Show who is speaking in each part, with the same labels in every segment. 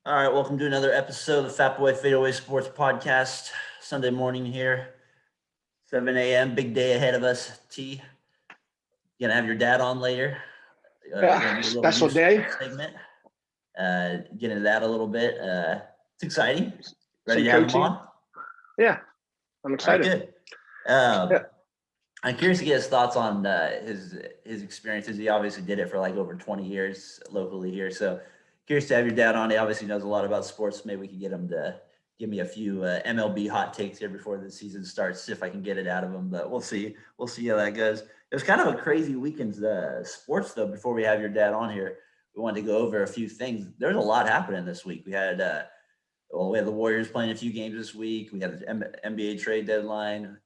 Speaker 1: All right, welcome to another episode of the Fatboy FadeAway Sports Podcast. Sunday morning here, 7 a.m. Big day ahead of us. T, you gonna have your dad on later. Gonna do a little
Speaker 2: Special
Speaker 1: news
Speaker 2: day.
Speaker 1: segment. Get into that a little bit. It's exciting. Ready
Speaker 2: Some
Speaker 1: to have him
Speaker 2: coaching.
Speaker 1: on?
Speaker 2: Yeah, I'm
Speaker 1: All right,
Speaker 2: excited.
Speaker 1: good.
Speaker 2: Yeah.
Speaker 1: I'm curious to get his thoughts on his experiences. He obviously did it for like over 20 years locally here, so curious to have your dad on. He obviously knows a lot about sports. Maybe we could get him to give me a few MLB hot takes here before the season starts, if I can get it out of him. But we'll see. We'll see how that goes. It was kind of a crazy weekend sports, though. Before we have your dad on here, we wanted to go over a few things. There's a lot happening this week. We had the Warriors playing a few games this week. We had the NBA trade deadline.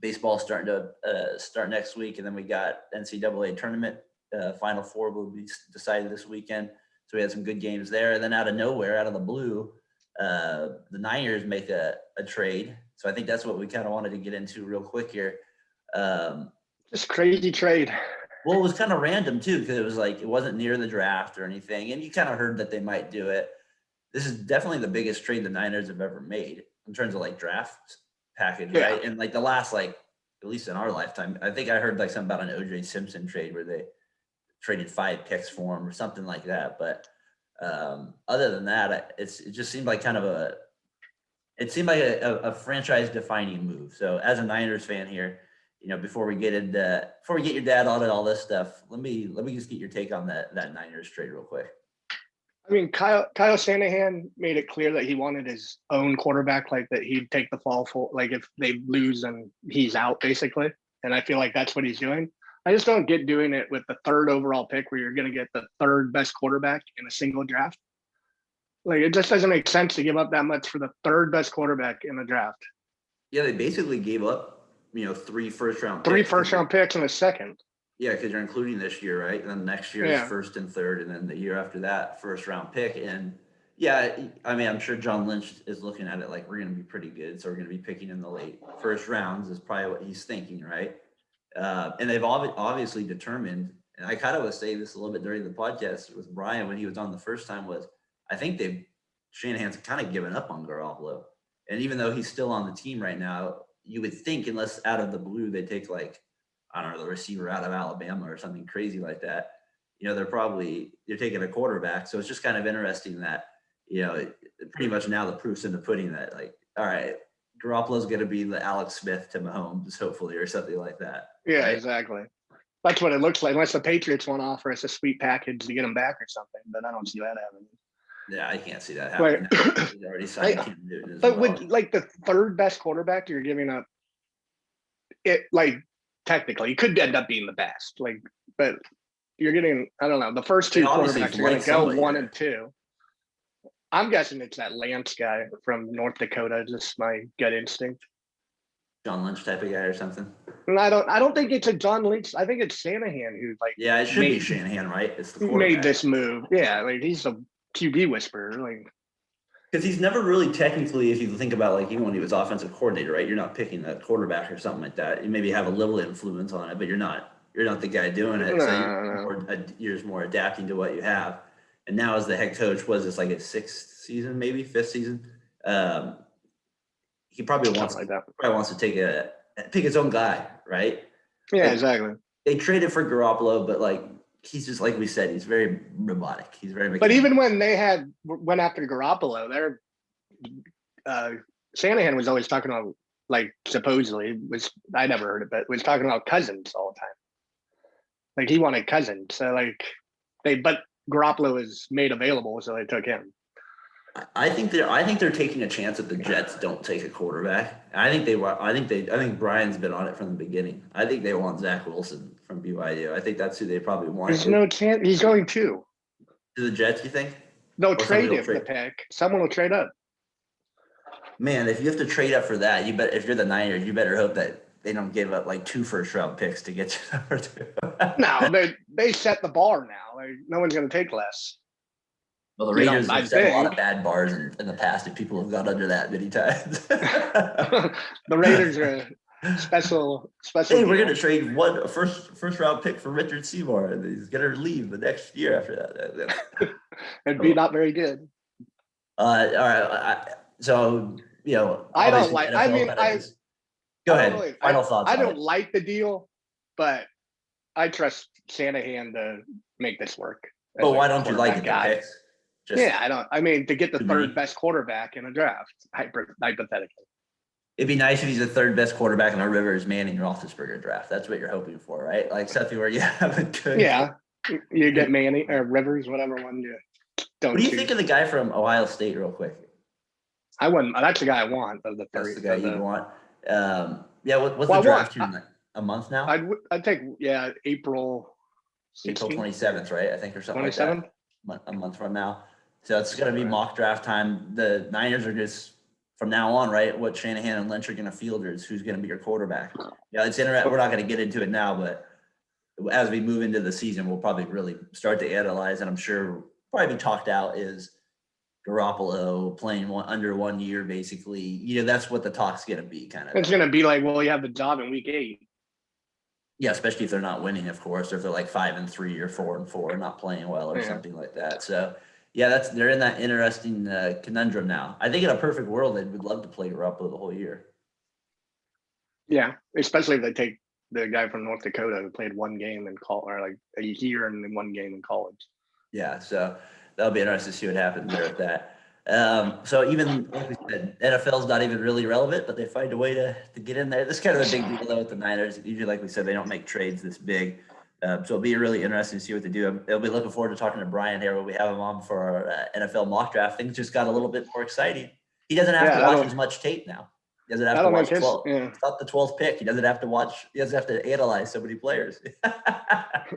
Speaker 1: Baseball starting to start next week, and then we got NCAA tournament. Final Four will be decided this weekend. So we had some good games there. And then out of nowhere, out of the blue, the Niners make a trade. So I think that's what we kind of wanted to get into real quick here.
Speaker 2: Just crazy trade.
Speaker 1: Well, it was kind of random too, because it was like it wasn't near the draft or anything. And you kind of heard that they might do it. This is definitely the biggest trade the Niners have ever made in terms of like draft package, right? And like the last, like, at least in our lifetime, I think I heard like something about an O.J. Simpson trade where they traded 5 picks for him or something like that. But other than that, it just seemed like kind of a franchise defining move. So as a Niners fan here, before we get your dad on and all this stuff, let me just get your take on that Niners trade real quick.
Speaker 2: I mean, Kyle Shanahan made it clear that he wanted his own quarterback, like that he'd take the fall for, like if they lose and he's out basically. And I feel like that's what he's doing. I just don't get doing it with the 3rd overall pick where you're going to get the 3rd best quarterback in a single draft. Like, it just doesn't make sense to give up that much for the 3rd best quarterback in the draft.
Speaker 1: Yeah, they basically gave up, 3 first-round picks.
Speaker 2: 3 first-round picks and a second.
Speaker 1: Yeah, because you're including this year, right? And then next year is 1st and 3rd, and then the year after that, 1st-round pick. And, yeah, I mean, I'm sure John Lynch is looking at it like we're going to be pretty good, so we're going to be picking in the late first rounds is probably what he's thinking, right? And they've obviously determined, and I kind of was saying this a little bit during the podcast with Brian when he was on the first time, was I think Shanahan's kind of given up on Garoppolo. And even though he's still on the team right now, you would think unless out of the blue they take like, I don't know, the receiver out of Alabama or something crazy like that, they're taking a quarterback. So it's just kind of interesting that, pretty much now the proof's in the pudding that like, all right, Garoppolo's going to be the Alex Smith to Mahomes, hopefully, or something like that.
Speaker 2: Yeah,
Speaker 1: right?
Speaker 2: Exactly. That's what it looks like, unless the Patriots want to offer us a sweet package to get him back or something. But I don't see that happening.
Speaker 1: Yeah, I can't see that happening. He's already signed Cam Newton as
Speaker 2: but
Speaker 1: well.
Speaker 2: with like the 3rd best quarterback, you're giving up it. Like technically, he could end up being the best. Like, but you're getting, I don't know, the first 2 quarterbacks are going to go 1 and 2. I'm guessing it's that Lance guy from North Dakota. Just my gut instinct.
Speaker 1: John Lynch type of guy or something.
Speaker 2: And I don't think it's a John Lynch. I think it's Shanahan who like.
Speaker 1: Yeah, it should be Shanahan, right? It's the
Speaker 2: made this move. Yeah, like he's a QB whisperer, like.
Speaker 1: Because he's never really technically, if you think about like even when he was offensive coordinator, right? You're not picking a quarterback or something like that. You maybe have a little influence on it, but you're not the guy doing it. So you're just more adapting to what you have. And now as the head coach, was this like his 6th season, maybe 5th season? He probably wants to pick his own guy, right?
Speaker 2: Yeah, exactly.
Speaker 1: They traded for Garoppolo, but like he's just like we said, he's very robotic. He's very mechanical.
Speaker 2: But even when they went after Garoppolo, Shanahan was always talking about, like, supposedly I never heard it, but was talking about Cousins all the time. Like he wanted Cousins, so like but Garoppolo was made available, so they took him.
Speaker 1: I think they're taking a chance that the Jets don't take a quarterback. I think Brian's been on it from the beginning. I think they want Zach Wilson from BYU. I think that's who they probably want.
Speaker 2: There's no chance he's going to
Speaker 1: the Jets. You think
Speaker 2: they'll trade him the pick? Someone will trade up.
Speaker 1: Man, if you have to trade up for that, if you're the Niners, you better hope that they don't give up like 2 first-round picks to get you number 2.
Speaker 2: No, they set the bar now. Like no one's going to take less.
Speaker 1: Well, the Raiders have set a lot of bad bars in the past, and people have got under that many times.
Speaker 2: The Raiders are a special.
Speaker 1: Hey, we're going to trade a first round pick for Richard Seymour, and he's going to leave the next year after that.
Speaker 2: It'd be not very good.
Speaker 1: All right. So,
Speaker 2: I don't
Speaker 1: obviously
Speaker 2: like.
Speaker 1: NFL
Speaker 2: I mean,
Speaker 1: kind of is- Go ahead.
Speaker 2: really-
Speaker 1: Final thoughts.
Speaker 2: I
Speaker 1: on
Speaker 2: don't
Speaker 1: it.
Speaker 2: like the deal, but I trust Shanahan to make this work.
Speaker 1: But why don't you like it?
Speaker 2: Guy.
Speaker 1: The picks? Just,
Speaker 2: Yeah, I don't. I mean, to get the
Speaker 1: To
Speaker 2: third
Speaker 1: me.
Speaker 2: best quarterback in a draft, hypothetically.
Speaker 1: It'd be nice if he's the third best quarterback in the Rivers Manning Roethlisberger draft. That's what you're hoping for, right? Like something where you have a good.
Speaker 2: Yeah, you get Manning or Rivers, whatever one you don't.
Speaker 1: What do you
Speaker 2: choose.
Speaker 1: think of the guy from Ohio State, real quick?
Speaker 2: I wouldn't. That's the guy I want of the
Speaker 1: That's
Speaker 2: three.
Speaker 1: the guy you want. What's
Speaker 2: Well,
Speaker 1: the draft here? A month now?
Speaker 2: I'd take April
Speaker 1: 27th, right? I think, or something like that.
Speaker 2: 27th.
Speaker 1: A month from now. So it's going to be mock draft time. The Niners are just, from now on, right, what Shanahan and Lynch are going to field is who's going to be your quarterback. Yeah, it's interesting. We're not going to get into it now, but as we move into the season, we'll probably really start to analyze, and I'm sure probably be talked out is Garoppolo playing under 1 year, basically. That's what the talk's going to be, kind of.
Speaker 2: It's going to be like, well, you have the job in week 8.
Speaker 1: Yeah, especially if they're not winning, of course, or if they're like 5-3 or 4-4, not playing well or something like that. So, yeah, they're in that interesting conundrum now. I think in a perfect world, they would love to play Garoppolo the whole year.
Speaker 2: Yeah, especially if they take the guy from North Dakota who played one game in college, or like a year and then one game in college.
Speaker 1: Yeah, so that'll be interesting to see what happens there with that. So even like we said, NFL's not even really relevant, but they find a way to get in there. This is kind of a big deal though with the Niners. Usually, like we said, they don't make trades this big. So it'll be really interesting to see what they do. I'll be looking forward to talking to Brian here when we have him on for our NFL mock draft. Things just got a little bit more exciting. He doesn't have to watch as much tape now. He doesn't have to watch 12. It's not the 12th pick. He doesn't have to watch. He doesn't have to analyze so many players.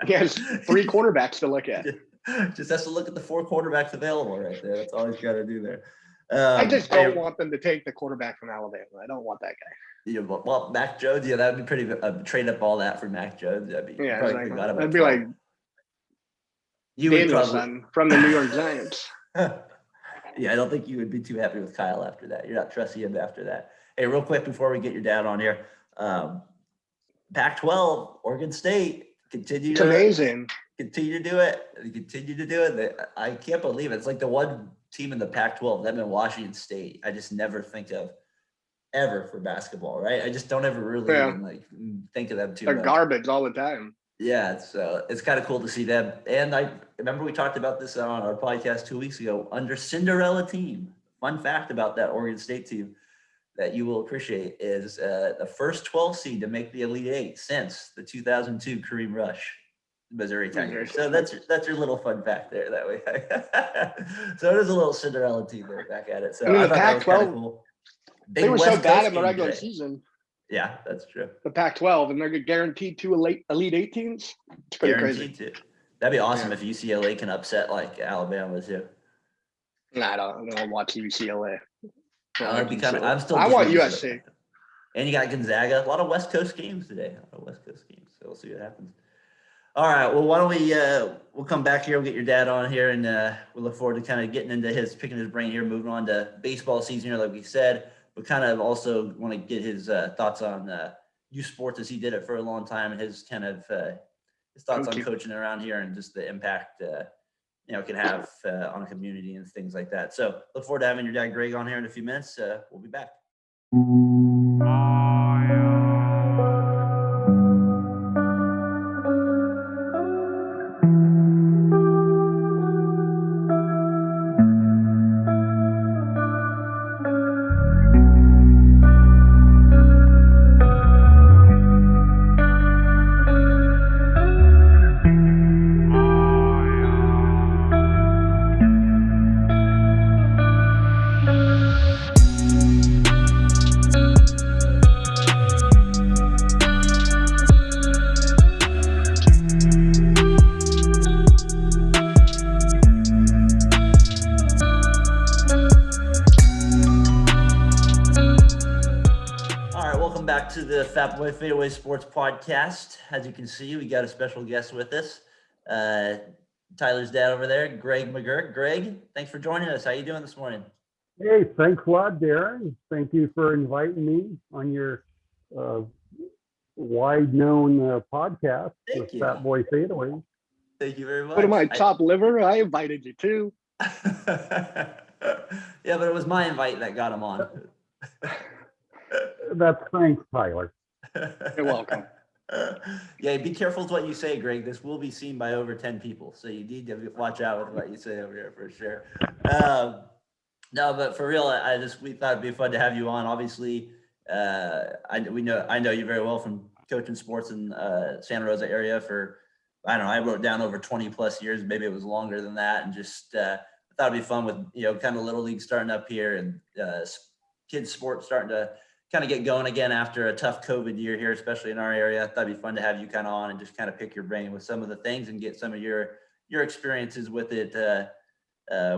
Speaker 2: He has 3 quarterbacks to look at.
Speaker 1: Just has to look at the 4 quarterbacks available right there. That's all he's got to do there.
Speaker 2: I just don't want them to take the quarterback from Alabama. I don't want that guy.
Speaker 1: Yeah, well, Mac Jones, that would be pretty. Trade up all that for Mac Jones. That'd be
Speaker 2: I'd be like
Speaker 1: you would
Speaker 2: probably from the New York Giants.
Speaker 1: Yeah, I don't think you would be too happy with Kyle after that. You're not trusting him after that. Hey, real quick before we get your dad on here, Pac-12, Oregon State, continue to do it. I can't believe it. It's like the one team in the Pac-12, them in Washington State, I just never think of ever for basketball, right? I just don't ever really even, think of them too much.
Speaker 2: They're garbage all the time.
Speaker 1: Yeah, it's kind of cool to see them. And I remember we talked about this on our podcast 2 weeks ago, under Cinderella team. Fun fact about that Oregon State team that you will appreciate is the first 12 seed to make the Elite Eight since the 2002 Kareem Rush Missouri tenure. So that's your little fun fact there that way. So it is a little Cinderella team there back at it. So I
Speaker 2: the Pac-12,
Speaker 1: cool.
Speaker 2: They were so bad in the regular season.
Speaker 1: Yeah, that's true.
Speaker 2: The Pac-12, and they're guaranteed 2 Elite Eight teams. It's pretty crazy.
Speaker 1: That'd be awesome if UCLA can upset like Alabama too.
Speaker 2: Nah, I don't watch UCLA.
Speaker 1: I
Speaker 2: want USC.
Speaker 1: And you got Gonzaga. A lot of West Coast games today. So we'll see what happens. All right. Well, why don't we'll come back here. We'll get your dad on here, and we'll look forward to kind of getting into picking his brain here, moving on to baseball season here, like we said. But kind of also want to get his thoughts on youth sports as he did it for a long time, and his kind of his thoughts on coaching around here and just the impact it can have on a community and things like that. So look forward to having your dad Greg on here in a few minutes. We'll be back. To the Fatboy FadeAway Sports Podcast. As you can see, we got a special guest with us. Tyler's dad over there, Greg McGuirk. Greg, thanks for joining us. How you doing this morning?
Speaker 3: Hey, thanks a lot, Daren. Thank you for inviting me on your wide-known podcast with Fatboy FadeAway.
Speaker 1: Thank you very much.
Speaker 2: What am I, top liver? I invited you too.
Speaker 1: Yeah, but it was my invite that got him on.
Speaker 3: That's thanks, Tyler.
Speaker 2: You're welcome.
Speaker 1: Yeah, be careful with what you say, Greg. This will be seen by over 10 people, so you need to watch out with what you say over here for sure. No, but for real, we thought it'd be fun to have you on. Obviously, I know you very well from coaching sports in Santa Rosa area for, I don't know, I wrote down over 20 plus years, maybe it was longer than that, and just I thought it'd be fun with kind of little league starting up here and kids sports starting to kind of get going again after a tough COVID year here, especially in our area. I thought it'd be fun to have you kind of on and just kind of pick your brain with some of the things and get some of your experiences with it,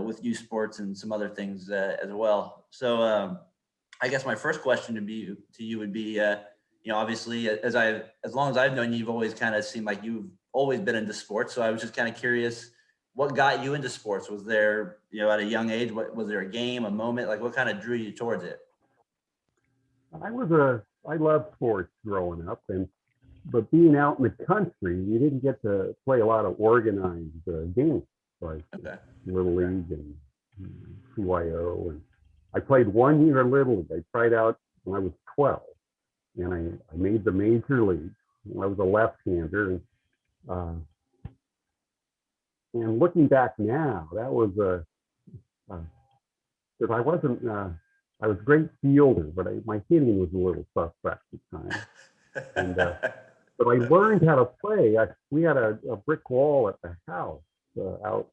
Speaker 1: with youth sports and some other things as well. So I guess my first question to you would be, obviously as long as I've known you, you've always kind of seemed like you've always been into sports. So I was just kind of curious, what got you into sports? Was there, at a young age, was there a game, a moment, like what kind of drew you towards it?
Speaker 3: I loved sports growing up, but being out in the country, you didn't get to play a lot of organized games like Little League and CYO. And I played 1 year of Little League. I tried out when I was 12, and I made the major league. I was a left-hander, and looking back now, that was because I was a great fielder, but my hitting was a little suspect at times. And but I learned how to play. We had a brick wall at the house out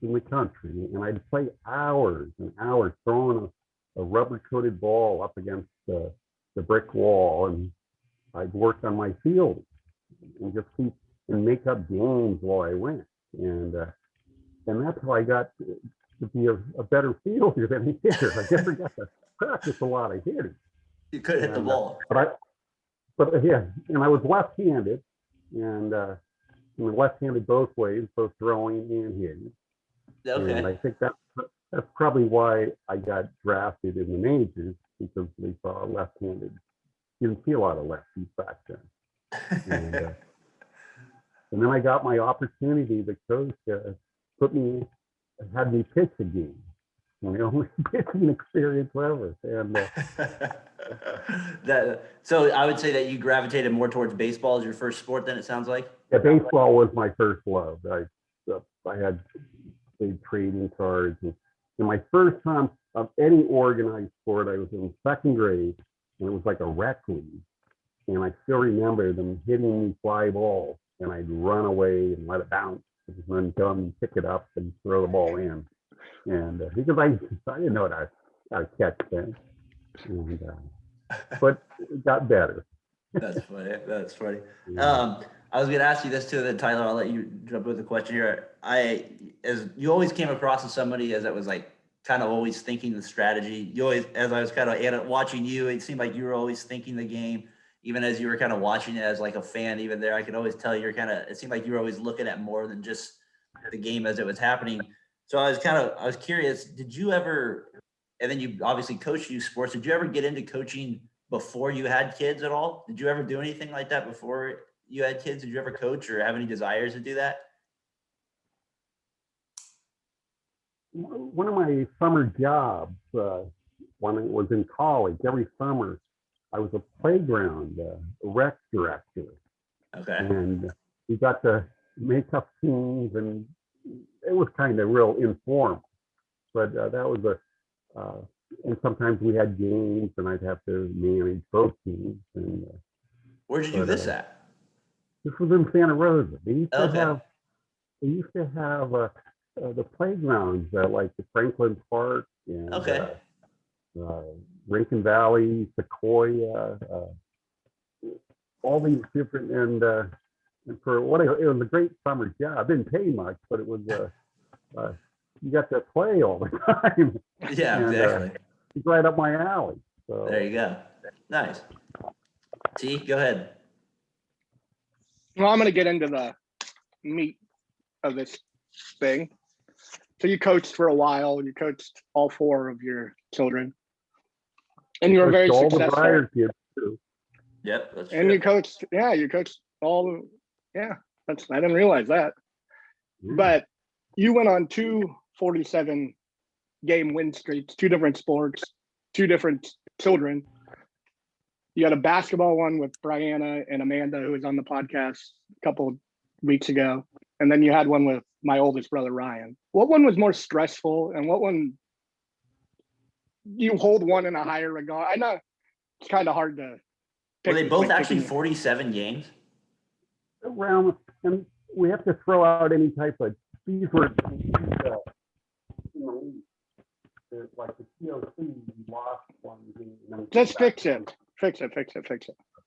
Speaker 3: in the country, and I'd play hours and hours throwing a rubber-coated ball up against the brick wall, and I'd work on my field and just make up games while I went, and that's how I got to be a better fielder than a hitter. I never got to practice a lot of hitting.
Speaker 1: You could hit the ball.
Speaker 3: But and I was left-handed, and left-handed both ways, both throwing and hitting.
Speaker 1: Okay.
Speaker 3: And I think that's probably why I got drafted in the majors, because they saw left-handed. You didn't see a lot of lefties back then. And then I got my opportunity. The coach had me pitch a game. My only pitching experience ever. And
Speaker 1: so I would say that you gravitated more towards baseball as your first sport. Then it sounds like.
Speaker 3: Yeah, baseball was my first love. I had played trading cards, and my first time of any organized sport, I was in second grade, and it was like a rec league. And I still remember them hitting me fly balls, and I'd run away and let it bounce, and then come pick it up and throw the ball in. And because I didn't know how to catch things, but it got better.
Speaker 1: That's funny. I was going to ask you this too, then Tyler, I'll let you jump with the question here. As you always came across as somebody that was like kind of always thinking the strategy. You always, as I was kind of watching you, it seemed like you were always thinking the game, even as you were kind of watching it as like a fan. Even there, I could always tell it seemed like you were always looking at more than just the game as it was happening. So I was curious, did you ever, and then you obviously coached youth sports, did you ever get into coaching before you had kids at all? Did you ever do anything like that before you had kids? Did you ever coach or have any desires to do that?
Speaker 3: One of my summer jobs, when I was in college, every summer, I was a playground rec director. Okay. And we got to make up teams, and it was kind of real informal. But that was and sometimes we had games, and I'd have to manage both teams. And
Speaker 1: where'd you do this at?
Speaker 3: This was in Santa Rosa. They used to have the playgrounds like the Franklin Park and Rincon Valley, Sequoia, all these different, and for what it was a great summer job. Didn't pay much, but it was you got to play all the time.
Speaker 1: Yeah, and, exactly.
Speaker 3: It's right up my alley. So
Speaker 1: there you go. Nice. T, go ahead.
Speaker 2: Well, I'm going to get into the meat of this thing. So you coached for a while. You coached all four of your children, and you were very successful. The Briar kids too.
Speaker 1: Yep, that's
Speaker 2: and
Speaker 1: true.
Speaker 2: you coached all. Yeah, I didn't realize that. But you went on 2 47-game win streaks, 2 different sports, 2 different children. You had a basketball one with Brianna and Amanda, who was on the podcast a couple of weeks ago. And then you had one with my oldest brother, Ryan. What one was more stressful, and what one you hold one in a higher regard? I know it's kind of hard to pick.
Speaker 1: Were they both actually 47 games?
Speaker 3: Around, and we have to throw out any type of, these were, like the TOC lost one.
Speaker 2: Just fix it. Fix it.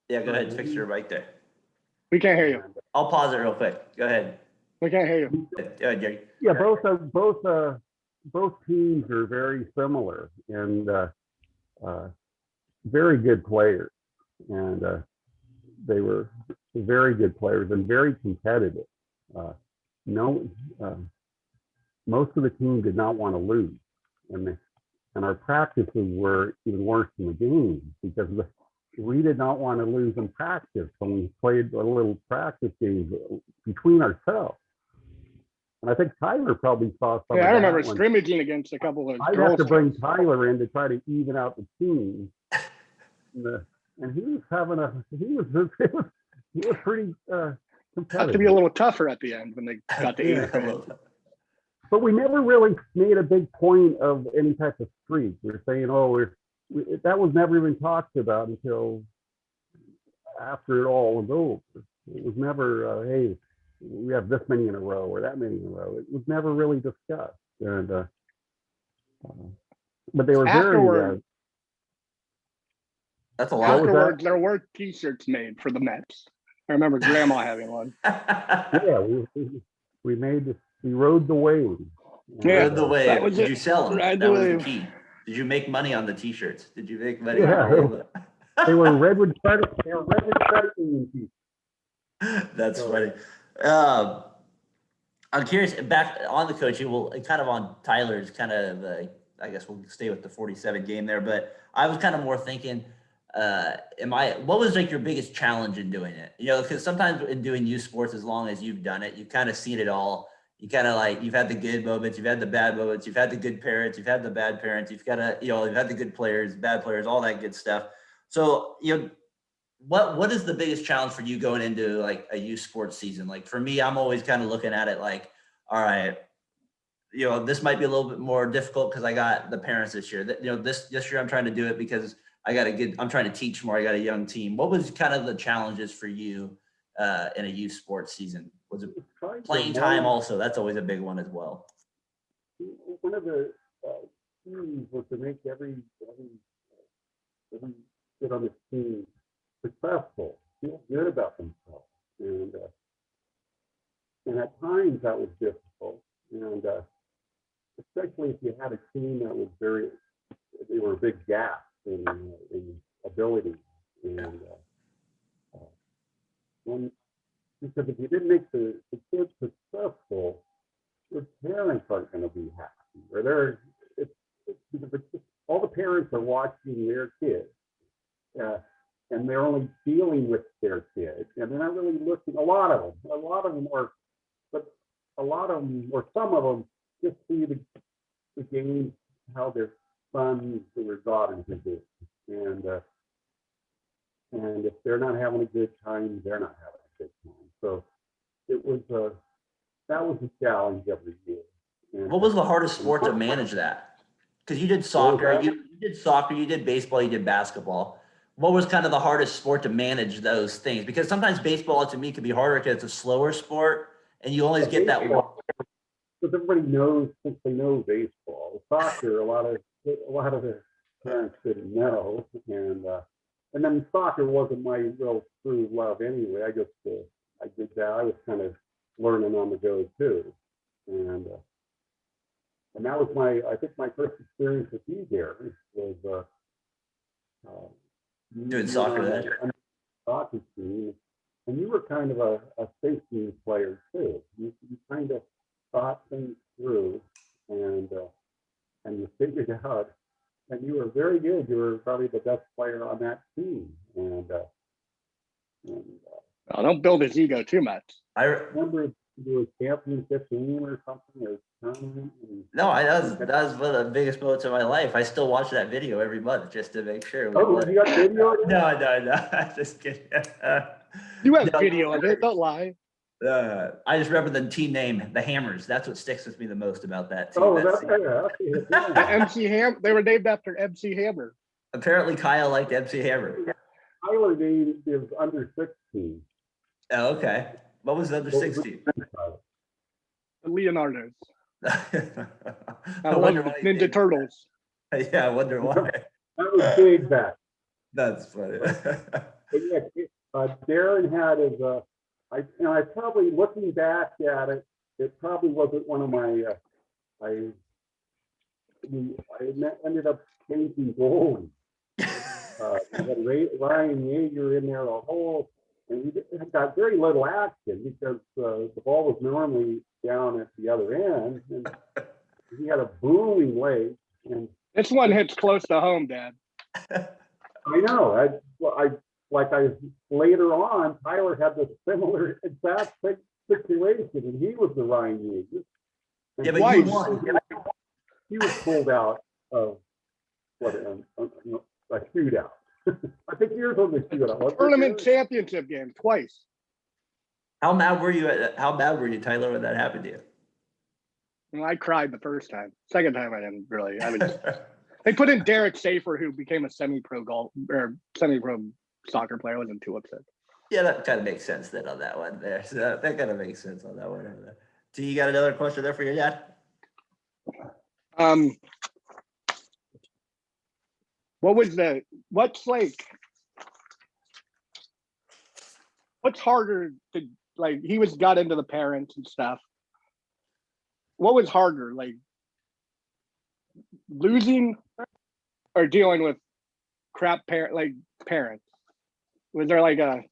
Speaker 1: Yeah, go ahead. Fix your right there.
Speaker 2: We can't hear you.
Speaker 1: I'll pause it real quick. Go ahead.
Speaker 2: We can't hear you.
Speaker 1: Go ahead, Jerry.
Speaker 3: Yeah, both teams are very similar and very good players, and they were very good players and very competitive. Most of the team did not want to lose, and our practices were even worse than the games because we did not want to lose in practice when we played a little practice games between ourselves. And I think Tyler probably saw some.
Speaker 2: Yeah, I remember scrimmaging against a couple of.
Speaker 3: I'd have to bring Tyler in to try to even out the team, and he was having he was pretty competitive.
Speaker 2: Had to be a little tougher at the end when they got to 8th.
Speaker 3: But we never really made a big point of any type of streak. We're saying, that was never even talked about until after it all was over. It was never, hey, we have this many in a row or that many in a row. It was never really discussed. And but they were very.
Speaker 1: That's a lot.
Speaker 2: Afterwards, there were T-shirts made for the Mets. I remember Grandma having one.
Speaker 3: Yeah, we rode the wave.
Speaker 1: Yeah, rode the wave. Did you sell them?
Speaker 2: Ride
Speaker 1: that was
Speaker 2: wave.
Speaker 1: the key. Did you make money on the T-shirts? Did you make money?
Speaker 3: Yeah, they were Redwood Credit. They were Redwood Credit Union T-shirts.
Speaker 1: That's funny. I'm curious. Back on the coaching, kind of on Tyler's kind of. I guess we'll stay with the 47 game there, but I was kind of more thinking. What was like your biggest challenge in doing it? Because sometimes in doing youth sports, as long as you've done it, you've kind of seen it all. You kind of you've had the good moments, you've had the bad moments, you've had the good parents, you've had the bad parents, you've had the good players, bad players, all that good stuff. So, what is the biggest challenge for you going into like a youth sports season? Like for me, I'm always kind of looking at it like, all right, this might be a little bit more difficult because I got the parents this year. This year I'm trying to do it because I'm trying to teach more. I got a young team. What was kind of the challenges for you in a youth sports season? Was it playing time also? That's always a big one as well.
Speaker 3: One of the keys was to make every kid on the team successful, feel good about themselves. And at times that was difficult. And especially if you had a team that was they were a big gap in ability, and because if you didn't make the kids successful, your parents aren't going to be happy. Or all the parents are watching their kids, and they're only dealing with their kids, and they're not really looking. A lot of them are, but a lot of them, or some of them, just see the game, how their sons or daughters are doing, and if they're not having a good time, they're not having a good time. So that was a challenge every year. And
Speaker 1: what was the hardest sport to manage that? Because you did soccer, you did baseball, you did basketball. What was kind of the hardest sport to manage those things? Because sometimes baseball to me can be harder because it's a slower sport, and you always get that one.
Speaker 3: Because everybody knows, since they know baseball. Soccer, a lot of the parents didn't know, and then soccer wasn't my real true love anyway. I did that. I was kind of learning on the go too, and that was I think my first experience with you, Daren, was
Speaker 1: doing soccer then.
Speaker 3: Soccer team, and you were kind of a thinking player too. You kind of thought things through, and you figured it out, and you were very good. You were probably the best player on that team, and
Speaker 2: don't build his ego too much.
Speaker 3: I remember to do a championship game or something or tournament?
Speaker 1: No, that was one of the biggest moments of my life. I still watch that video every month just to make sure.
Speaker 3: You got video?
Speaker 1: No. Just kidding.
Speaker 2: You have video of it. Don't lie.
Speaker 1: I just remember the team name, the Hammers. That's what sticks with me the most about that team.
Speaker 2: The MC Hammer. They were named after MC Hammer.
Speaker 1: Apparently, Kyle liked MC Hammer.
Speaker 3: Tyler name is under 16.
Speaker 1: Oh, okay. What was the under 16?
Speaker 2: The Leonardos.
Speaker 1: I wonder why
Speaker 2: Ninja Turtles.
Speaker 1: Yeah, I wonder why.
Speaker 3: That was big back.
Speaker 1: That's funny.
Speaker 3: But yeah, Daren had his. I probably, looking back at it, it probably wasn't one of my. I ended up changing goalies. We had Ryan Yeager in there and he got very little action because the ball was normally down at the other end, and he had a booming leg. And
Speaker 2: this one hits close to home, Dad.
Speaker 3: I know. Later on, Tyler had the similar exact situation, and he was the Ryan Yeager.
Speaker 1: Yeah, but you won.
Speaker 3: He was pulled out of a shootout. I think yours was a shootout.
Speaker 2: Tournament championship game twice.
Speaker 1: How mad were you, Tyler, when that happened to you?
Speaker 2: Well, I cried the first time. Second time, I didn't really. They put in Derek Safer, who became a semi-pro soccer player. I wasn't too upset.
Speaker 1: Yeah, that kind of makes sense then on that one there. So that kind of makes sense on that one. Do you got another question there for your dad?
Speaker 2: What's harder to, like, he got into the parents and stuff. What was harder, like losing or dealing with crap parents? Was there like a?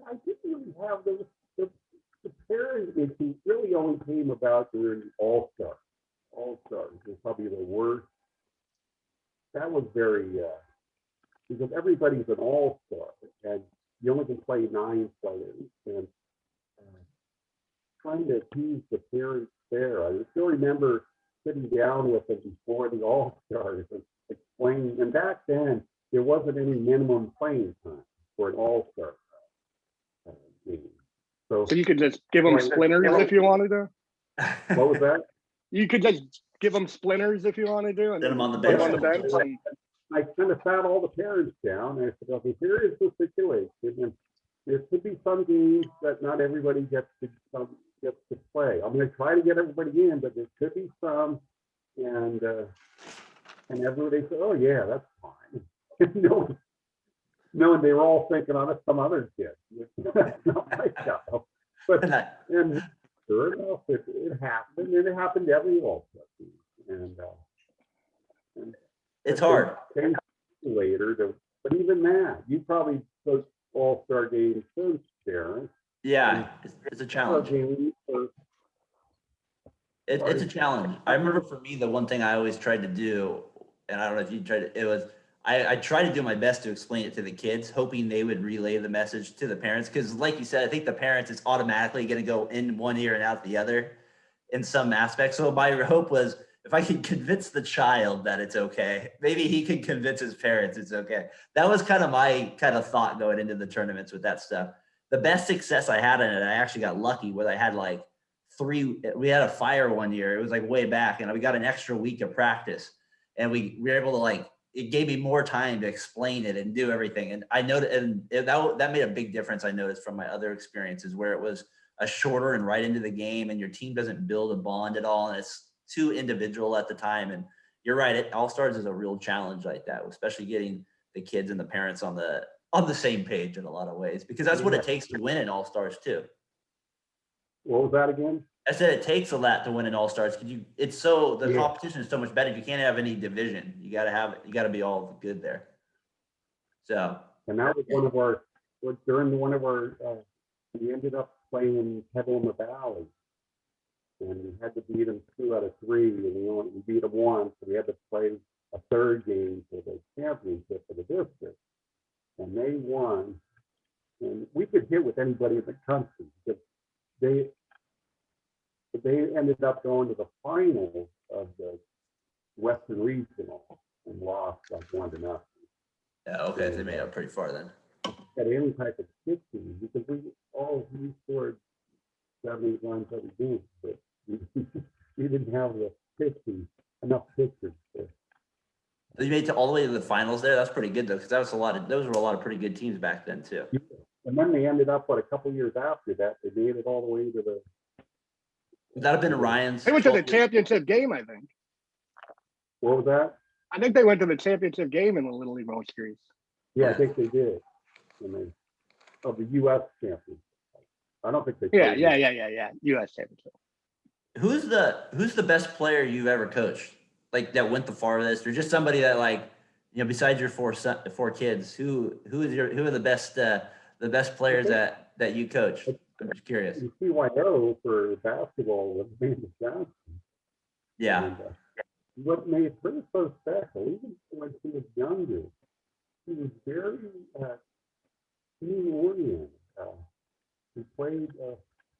Speaker 3: I didn't really have the parent issue really only came about during All-Stars. All-Stars was probably the worst. That was very, because everybody's an all-star, and you only can play 9 players, and trying to appease the parents there. I still remember sitting down with them before the All-Stars and explaining, and back then, there wasn't any minimum playing time for an All-Star game. So
Speaker 2: you could just give them splinters if you wanted to?
Speaker 3: What was that?
Speaker 2: You could just give them splinters if you wanted to, and
Speaker 1: Put them on the
Speaker 2: put
Speaker 1: bench.
Speaker 2: them on the bench. And
Speaker 3: I kind of sat all the parents down, and I said, okay, here is the situation. And there could be some games that not everybody gets to play. I'm going to try to get everybody in, but there could be some, and everybody said, oh yeah, that's fine. No, they were all thinking on it, some other kid. Not my child. But and sure enough, it happened, and it happened to every All-Star team. And
Speaker 1: It's hard.
Speaker 3: Later, but even that, you probably took All-Star games since, Daren.
Speaker 1: Yeah, it's a challenge. It's a challenge. I remember for me, the one thing I always tried to do, and I don't know if you tried to, I tried to do my best to explain it to the kids, hoping they would relay the message to the parents. Because like you said, I think the parents, it's automatically going to go in one ear and out the other in some aspects. So my hope was, if I could convince the child that it's okay, maybe he could convince his parents it's okay. That was kind of my thought going into the tournaments with that stuff. The best success I had in it, I actually got lucky where I had we had a fire one year. It was like way back, and we got an extra week of practice, and we were able to it gave me more time to explain it and do everything. And I noticed, and that made a big difference. I noticed from my other experiences where it was a shorter and right into the game, and your team doesn't build a bond at all, and it's too individual at the time. And you're right, All-Stars is a real challenge like that, especially getting the kids and the parents on the same page in a lot of ways, because that's what it takes to win in All-Stars too.
Speaker 3: What was that again?
Speaker 1: I said it takes a lot to win in All-Stars. The competition is so much better. You can't have any division. You gotta be all good there. So. And that was
Speaker 3: we ended up playing Petaluma Valley, and we had to beat them 2 out of 3, and we beat them once, so we had to play a third game for the championship for the district, and they won and we could hit with anybody in the country. But they ended up going to the finals of the Western Regional and lost like 1-0.
Speaker 1: Yeah, okay, they made it pretty far then.
Speaker 3: At any type of pitching because we scored 70 runs every game, but we didn't have the enough pitchers.
Speaker 1: You made it all the way to the finals there. That's pretty good though, because those were a lot of pretty good teams back then too.
Speaker 3: And then they ended up a couple years after that. They made it all the way to the.
Speaker 1: Would that have been Ryan's?
Speaker 2: They went to the championship game, I think.
Speaker 3: What was that?
Speaker 2: I think they went to the championship game in the Little League World Series.
Speaker 3: Yeah, I think they did. Of the U.S. championship. I don't think they.
Speaker 2: Yeah. U.S. championship.
Speaker 1: Who's the best player you've ever coached? Like that went the farthest, or just somebody that besides your four kids, who are the best players that you coach? I'm just curious.
Speaker 3: You see, CYO for basketball was David Johnson.
Speaker 1: Yeah.
Speaker 3: And, what made him so special, even when he was younger, he was very team-oriented. He played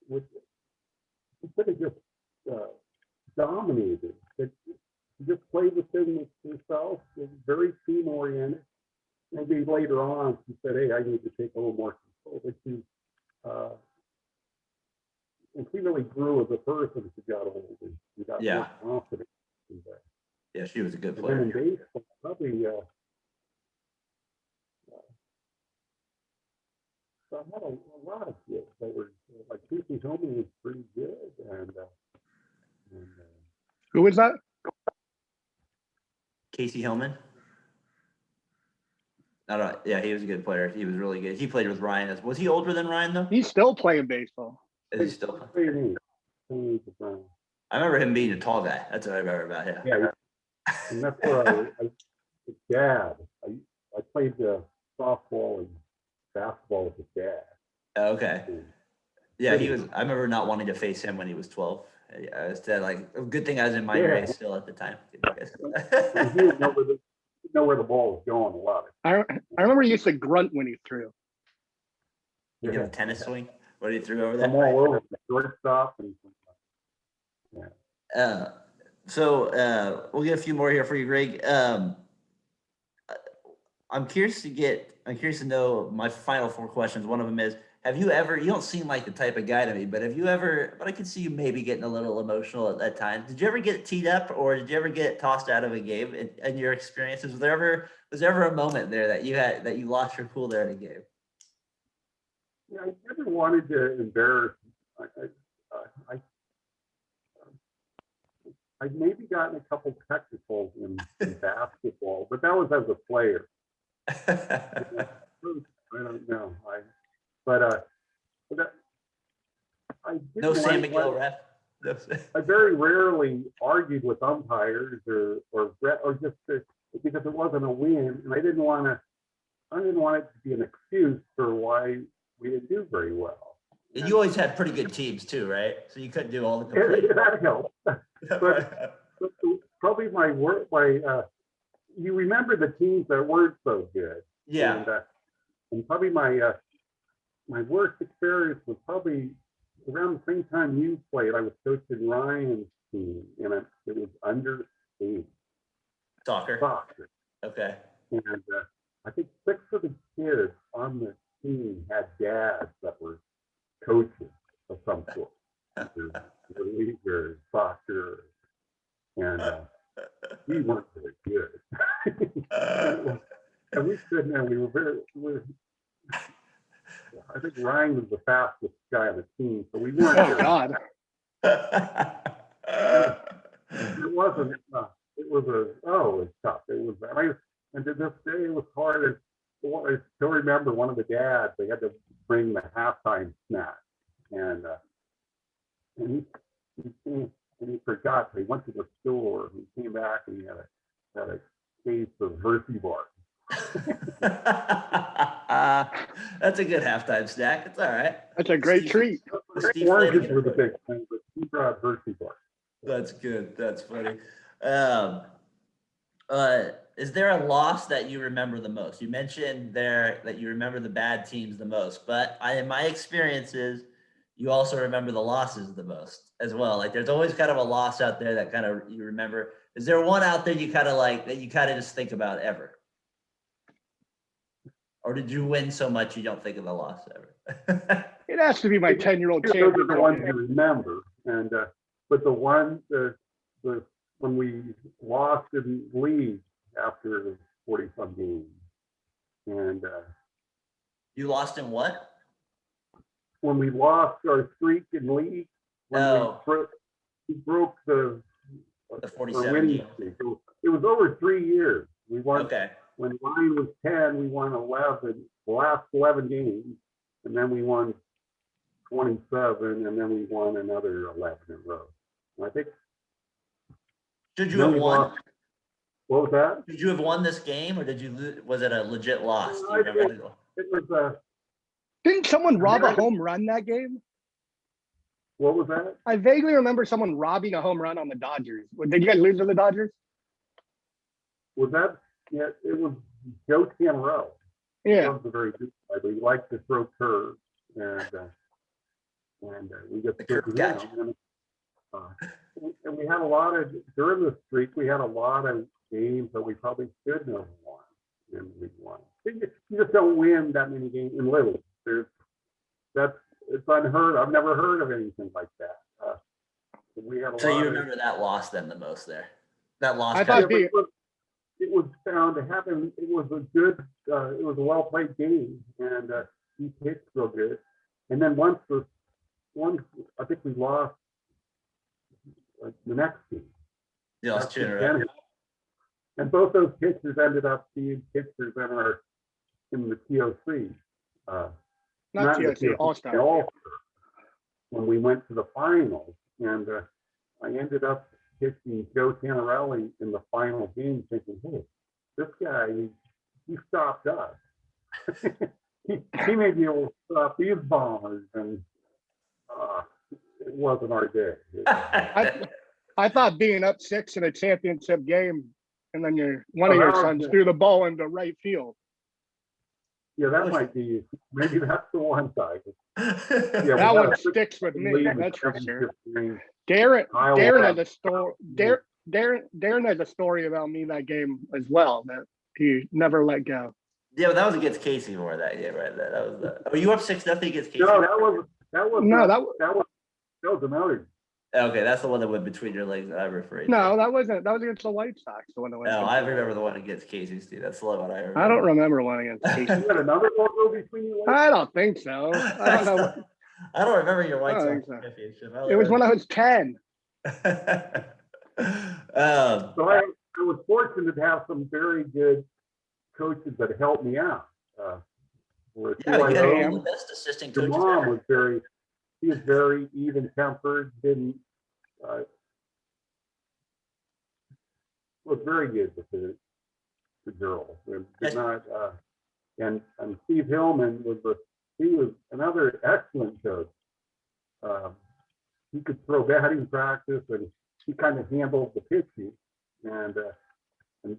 Speaker 3: he could have just dominated. He just played within himself, was very team-oriented. Maybe later on, he said, hey, I need to take a little more control. But and he really grew as a person as he got older. He got more confident.
Speaker 1: Yeah, she was a good player.
Speaker 3: And in baseball, probably so I had a lot of kids that were like Casey Hillman was pretty good, and
Speaker 2: who was that?
Speaker 1: Casey Hillman. Yeah, he was a good player. He was really good. He played with Ryan. Was he older than Ryan though?
Speaker 2: He's still playing baseball.
Speaker 1: Is he still?
Speaker 3: playing?
Speaker 1: I remember him being a tall guy. That's what I remember about him.
Speaker 3: Yeah, and that's where I played softball and basketball with his dad.
Speaker 1: Okay. Yeah, he was. I remember not wanting to face him when he was 12. I was like, a good thing I was in my grade still at the time.
Speaker 3: He didn't know where the ball was going a lot.
Speaker 2: I remember he used to grunt when he threw.
Speaker 1: You give a tennis swing? What did he threw over there?
Speaker 3: I'm all over the shortstop and. Yeah.
Speaker 1: So we'll get a few more here for you, Greg. I'm curious to know my final 4 questions. One of them is, have you ever, you don't seem like the type of guy to me, but I could see you maybe getting a little emotional at that time. Did you ever get teed up, or did you ever get tossed out of a game in your experiences? Was there ever a moment there that you lost your cool there in a game?
Speaker 3: Yeah, I never wanted to embarrass. I've maybe gotten a couple technicals in basketball, but that was as a player. I don't know. I
Speaker 1: no Sam McGill ref.
Speaker 3: I very rarely argued with umpires or just because it wasn't a win, and I didn't want it to be an excuse for why we didn't do very well.
Speaker 1: And you always had pretty good teams too, right? So you couldn't do all the complete.
Speaker 3: That helped. But probably you remember the teams that weren't so good.
Speaker 1: Yeah.
Speaker 3: And probably my worst experience was probably around the same time you played. I was coaching Ryan's team, and it was under 8.
Speaker 1: Soccer. Okay.
Speaker 3: And I think 6 of the kids on the team had dads that were coaches of some sort. League or soccer, and we weren't very good. And we stood there, we were I think Ryan was the fastest guy on the team, so we weren't.
Speaker 2: Oh God!
Speaker 3: It wasn't. It was tough. It was, and to this day, it was hard. I still remember one of the dads. They had to bring the halftime snack, and he forgot. So he went to the store. And he came back and he had a case of Hershey bars.
Speaker 1: That's a good halftime snack. It's all right.
Speaker 2: That's a great treat.
Speaker 3: Oranges were the big thing, but he brought Hershey bars.
Speaker 1: That's good. That's funny. Is there a loss that you remember the most? You mentioned there that you remember the bad teams the most, but in my experiences, you also remember the losses the most as well. Like there's always kind of a loss out there that kind of you remember. Is there one out there you kind of like that you kind of just think about ever? Or did you win so much you don't think of the loss ever?
Speaker 2: It has to be my 10-year-old
Speaker 3: Those are the
Speaker 2: championship
Speaker 3: ones
Speaker 2: game.
Speaker 3: you remember. And but the one when we lost in league after 40-some games, and
Speaker 1: You lost in what?
Speaker 3: when we lost our streak in league, when we broke the
Speaker 1: 47
Speaker 3: winning
Speaker 1: games.
Speaker 3: streak. It was over 3 years. We won.
Speaker 1: Okay.
Speaker 3: When line was 10, we won 11, the last 11 games, and then we won 27, and then we won another 11 in a row. And I think.
Speaker 1: Should you have won?
Speaker 3: What was that?
Speaker 1: Did you have won this game, or did you lose? Was it a legit loss? Do you remember?
Speaker 3: It was
Speaker 2: Didn't someone rob a home run that game?
Speaker 3: what was that?
Speaker 2: I vaguely remember someone robbing a home run on the Dodgers. Did you guys lose to the Dodgers?
Speaker 3: Was that? Yeah, it was Joe Tannerow.
Speaker 2: Yeah.
Speaker 3: He was a very good guy, but he liked to throw curves, and we just took him.
Speaker 1: Gotcha.
Speaker 3: And we had a lot of during the streak. We had a lot of games that we probably shouldn't have won, and we won. You just don't win that many games in Little. It's unheard. I've never heard of anything like that. We had a
Speaker 1: So
Speaker 3: lot
Speaker 1: you
Speaker 3: of,
Speaker 1: remember that loss then the most there? That loss.
Speaker 2: I
Speaker 1: kind
Speaker 2: thought
Speaker 1: of-
Speaker 3: it was found to happen. It was a good. It was a well played game, and he pitched real good. And then once I think we lost the next game.
Speaker 1: you lost two in a row.
Speaker 3: And both those pitchers ended up being pitchers in the TOC.
Speaker 2: Not
Speaker 3: in the
Speaker 2: TOC, All-Star.
Speaker 3: All-Star. When we went to the finals, and I ended up pitching Joe Tannerelli in the final game, thinking, hey, this guy, he stopped us. he may be able to stop these bombers, and it wasn't our day.
Speaker 2: I thought being up 6 in a championship game, and then one of your sons threw the ball into right field.
Speaker 3: Yeah, that might be, maybe that's the one side. Yeah,
Speaker 2: That one sticks with me, that's for sure. Daren has a story about me that game as well that he never let go.
Speaker 1: Yeah, but that was against Casey more that year, right? That was. Were you up 6-0 against Casey?
Speaker 3: No, that was another.
Speaker 1: Okay, that's the one that went between your legs that I refer to.
Speaker 2: No, that wasn't. That was against the White Sox. The one that went.
Speaker 1: No, I remember the one against Casey, Steve. That's the one I remember.
Speaker 2: I don't remember one against Casey.
Speaker 3: You had another logo between your legs?
Speaker 2: I don't think so. I don't know.
Speaker 1: I don't remember your White
Speaker 2: I don't
Speaker 1: Sox
Speaker 2: think so.
Speaker 1: championship.
Speaker 2: It was when I was 10.
Speaker 3: So I was fortunate to have some very good coaches that helped me out.
Speaker 1: Yeah, you had the best assistant
Speaker 3: Your
Speaker 1: coaches
Speaker 3: mom
Speaker 1: ever.
Speaker 3: she was very even-tempered, was very good with the girls. And Steve Hillman he was another excellent coach. He could throw batting practice, and he kind of handled the pitching, and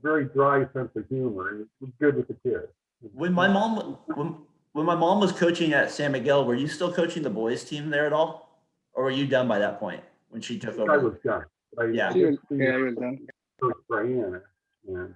Speaker 3: very dry sense of humor, and was good with the kids.
Speaker 1: When my mom was coaching at San Miguel, were you still coaching the boys team there at all, or were you done by that point when she took over?
Speaker 3: I was done.
Speaker 1: Yeah.
Speaker 2: He was done.
Speaker 3: Coach Brianna, and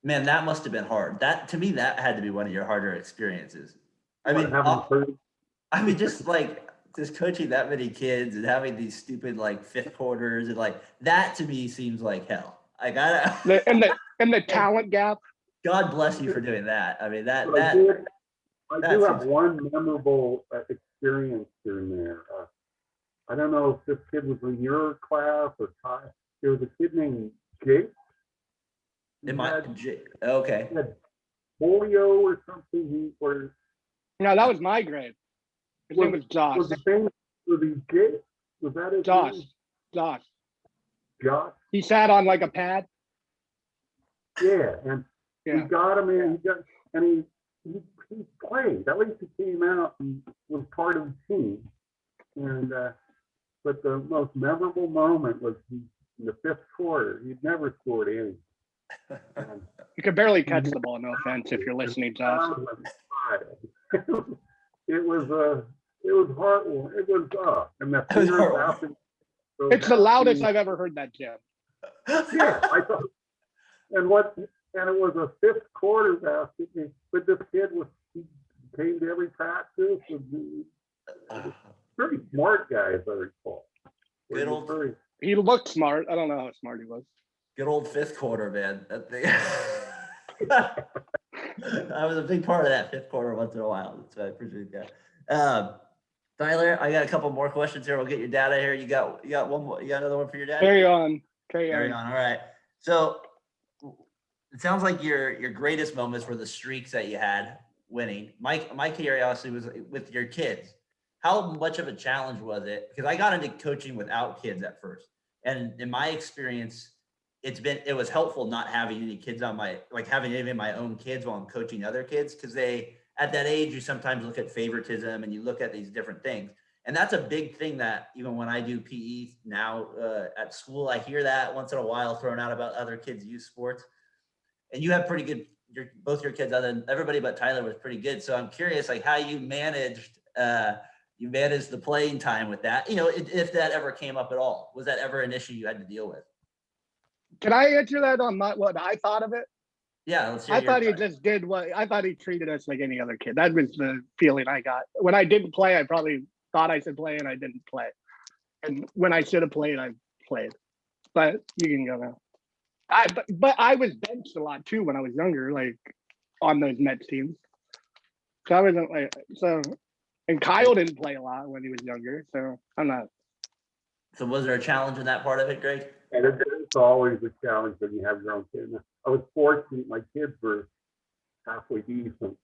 Speaker 1: Man, that must have been hard. That to me, that had to be one of your harder experiences. I mean, just coaching that many kids and having these stupid like fifth quarters and like that to me seems like hell. I gotta
Speaker 2: and the talent gap.
Speaker 1: God bless you for doing that. I mean
Speaker 3: I do have one memorable experience during there. I don't know if this kid was in your class or Ty. There was a kid named Jake.
Speaker 1: Okay.
Speaker 3: He had polio or something.
Speaker 2: No, that was my grade. His name was Josh.
Speaker 3: Was he Jake? Was that his
Speaker 2: Josh.
Speaker 3: name?
Speaker 2: Josh.
Speaker 3: Josh?
Speaker 2: He sat on like a pad.
Speaker 3: Yeah, and
Speaker 2: Yeah.
Speaker 3: we got him in. He played. At least he came out and was part of the team. And but the most memorable moment was in the fifth quarter. He'd never scored any. And
Speaker 2: You could barely catch the ball. No offense if you're listening to us.
Speaker 3: It was hard. It was and the
Speaker 1: It was
Speaker 3: fear
Speaker 1: horrible.
Speaker 3: laughing. So
Speaker 2: It's the
Speaker 3: happy.
Speaker 2: loudest I've ever heard that, Jim.
Speaker 3: Yeah, I thought, and it was a fifth quarter basket. But this kid he came to every practice. And pretty smart guy, as I recall.
Speaker 1: Good old-
Speaker 2: He looked smart. I don't know how smart he was.
Speaker 1: Good old fifth quarter, man. That thing. I was a big part of that fifth quarter once in a while. So I appreciate that. Tyler, I got a couple more questions here. We'll get your data here. You got one more. You got another one for your dad?
Speaker 2: Carry on.
Speaker 1: Carry on. All right. So it sounds like your greatest moments were the streaks that you had winning. My curiosity was with your kids. How much of a challenge was it? Because I got into coaching without kids at first, and in my experience, it was helpful not having any kids having any of my own kids while I'm coaching other kids, because at that age you sometimes look at favoritism and you look at these different things, and that's a big thing that even when I do PE now at school, I hear that once in a while thrown out about other kids' youth sports. And you have pretty good. Both your kids, other than everybody but Tyler, was pretty good. So I'm curious, like how you managed the playing time with that. If that ever came up at all, was that ever an issue you had to deal with?
Speaker 2: Can I answer that on what I thought of it?
Speaker 1: Yeah, let's hear
Speaker 2: I thought he
Speaker 1: side.
Speaker 2: just did I thought he treated us like any other kid. That was the feeling I got. When I didn't play, I probably thought I should play and I didn't play. And when I should have played, I played. But you can go now. But I was benched a lot too when I was younger, like on those Mets teams. So I wasn't and Kyle didn't play a lot when he was younger, so I'm not.
Speaker 1: So was there a challenge in that part of it, Greg?
Speaker 3: And it's always a challenge when you have your own kids. I was fortunate; my kids were halfway decent.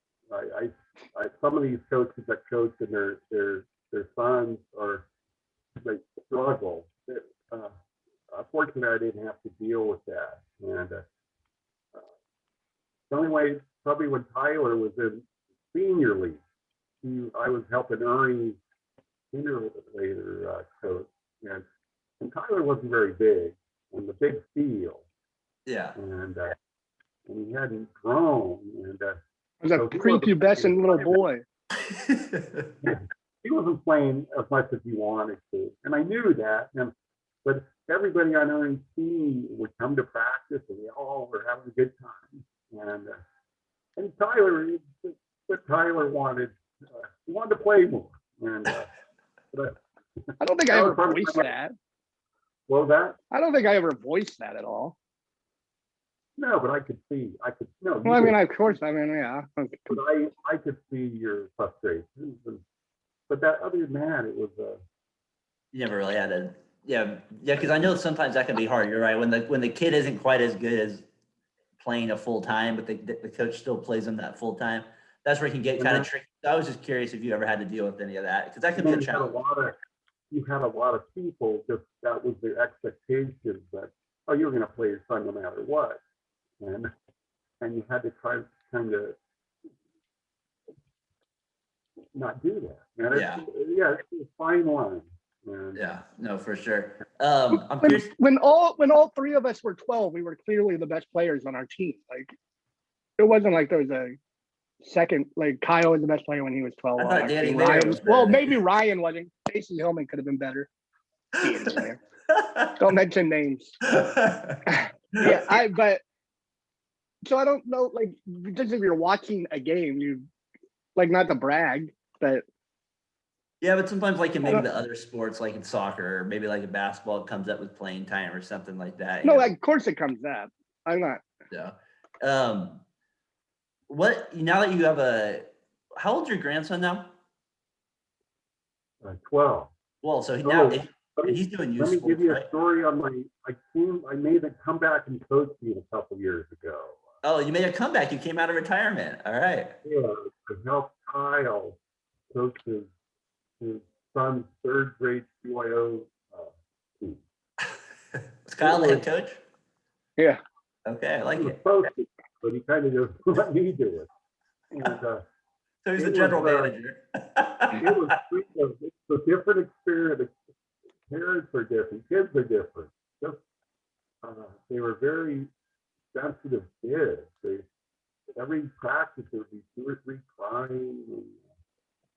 Speaker 3: Some of these coaches that coach and their sons are they struggle. Fortunately, I didn't have to deal with that. And the only way, probably when Tyler was in senior league, I was helping Ernie's senior later coach, and Tyler wasn't very big on the big field.
Speaker 1: Yeah.
Speaker 3: And he hadn't grown. And
Speaker 2: I was a prepubescent little boy.
Speaker 3: He wasn't playing as much as he wanted to, and I knew that. But everybody on Ernie's team would come to practice, and we all were having a good time. And Tyler wanted to play more. And
Speaker 2: I don't think I ever voiced that.
Speaker 3: Well,
Speaker 2: I don't think I ever voiced that at all.
Speaker 3: No, but I could see. No.
Speaker 2: Well, I mean, of course. I mean, yeah.
Speaker 3: But I could see your frustrations. But that, other than that, it was.
Speaker 1: You never really had to. Yeah, because I know sometimes that can be hard. You're right. When the kid isn't quite as good as playing a full time, but the coach still plays them that full time, that's where it can get kind of tricky. I was just curious if you ever had to deal with any of that, because that can be a challenge.
Speaker 3: You had a lot of people that was their expectations that you're going to play your son no matter what, and you had to try kind of not do that. And it's a fine line.
Speaker 1: Yeah, no, for sure. I'm curious.
Speaker 2: When all three of us were 12, we were clearly the best players on our team. Like, it wasn't like there was a second. Like, Kyle was the best player when he was 12.
Speaker 1: I thought Danny
Speaker 2: Ryan
Speaker 1: Mayer was better.
Speaker 2: maybe Ryan wasn't. Casey Hillman could have been better. Don't mention names. But so I don't know. Like, just if you're watching a game, you like, not to brag, but.
Speaker 1: Yeah, but sometimes like in maybe the other sports, like in soccer, or maybe like in basketball, it comes up with playing time or something like that.
Speaker 2: No, like, of course it comes up. I'm not.
Speaker 1: Yeah. Now that you have how old's your grandson now?
Speaker 3: 12.
Speaker 1: Well, so he's doing youth sports,
Speaker 3: Let me give you
Speaker 1: right?
Speaker 3: a story on I made a comeback and coached you a couple years ago.
Speaker 1: Oh, you made a comeback. You came out of retirement. All right.
Speaker 3: Yeah, to help Kyle coach his son's third grade CYO team.
Speaker 1: Was Kyle the head coach?
Speaker 2: Yeah.
Speaker 1: Okay, I like
Speaker 3: He was
Speaker 1: it.
Speaker 3: supposed to, but he kind of just let me do it. And,
Speaker 1: So he's the general manager.
Speaker 3: it's a different experience. Parents are different. Kids are different. They were very sensitive kids. Every practice there would be 2 or 3 crying. And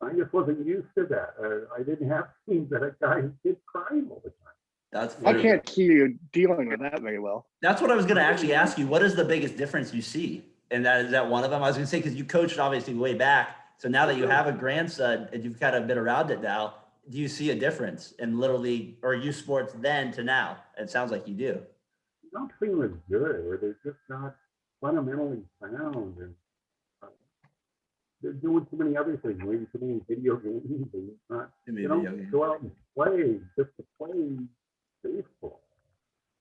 Speaker 3: I just wasn't used to that. I didn't have teams that had guys kid crying all the time.
Speaker 1: That's
Speaker 2: I
Speaker 1: funny.
Speaker 2: can't see you dealing with that very well.
Speaker 1: That's what I was going to actually ask you. What is the biggest difference you see? And is that one of them? I was going to say, because you coached obviously way back. So now that you have a grandson and you've kind of been around it now, do you see a difference in Little League or youth sports then to now? It sounds like you do.
Speaker 3: They don't seem as good, or they're just not fundamentally sound. And they're doing too many other things, maybe too many video games. And they don't go out and play just to play baseball.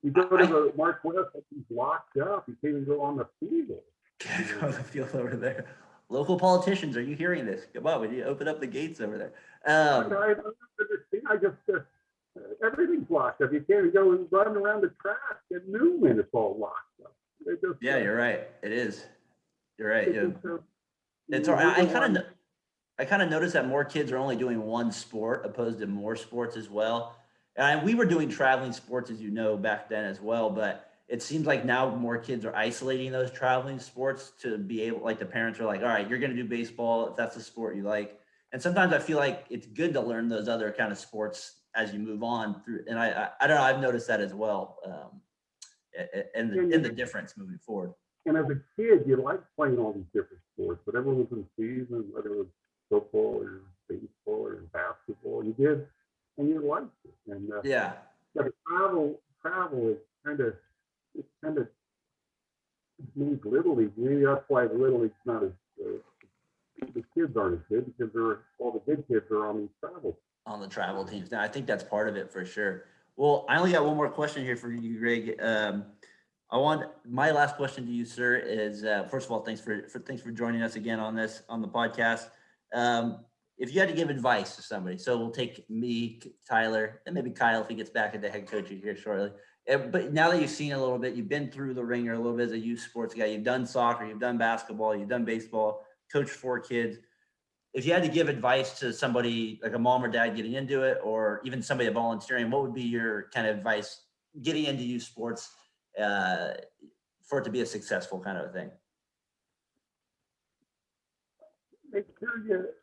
Speaker 3: You go to the Mark West, he's locked up. You can't even go on the field.
Speaker 1: Can't go on the field over there. Local politicians, are you hearing this? Come on, would you open up the gates over there?
Speaker 3: I don't understand. I just everything's locked up. You can't even go and run around the track at noon when it's all locked up.
Speaker 1: Yeah, you're right. It is. You're right. Yeah. It's all
Speaker 3: I
Speaker 1: right. I kind of noticed that more kids are only doing one sport opposed to more sports as well. And we were doing traveling sports, as you know, back then as well. But it seems like now more kids are isolating those traveling sports to be able, like the parents are like, all right, you're going to do baseball if that's the sport you like. And sometimes I feel like it's good to learn those other kind of sports as you move on through. And I don't know, I've noticed that as well. And the difference moving forward.
Speaker 3: And as a kid, you like playing all these different sports. Whatever was in season, whether it was football or baseball or basketball, you did, and you liked it. And
Speaker 1: yeah,
Speaker 3: the travel is kind of means Little League. Maybe that's why the Little League's not as the kids aren't as good, because all the good kids are on the travel
Speaker 1: teams. Now I think that's part of it for sure. Well, I only got one more question here for you, Greg. My last question to you, sir, is first of all, thanks for joining us again on the podcast. If you had to give advice to somebody, so we'll take me, Tyler, and maybe Kyle if he gets back into head coaching here shortly. But now that you've seen a little bit, you've been through the ringer a little bit as a youth sports guy. You've done soccer, you've done basketball, you've done baseball, coached 4 kids. If you had to give advice to somebody like a mom or dad getting into it, or even somebody volunteering, what would be your kind of advice getting into youth sports for it to be a successful kind of a thing?
Speaker 3: Make sure you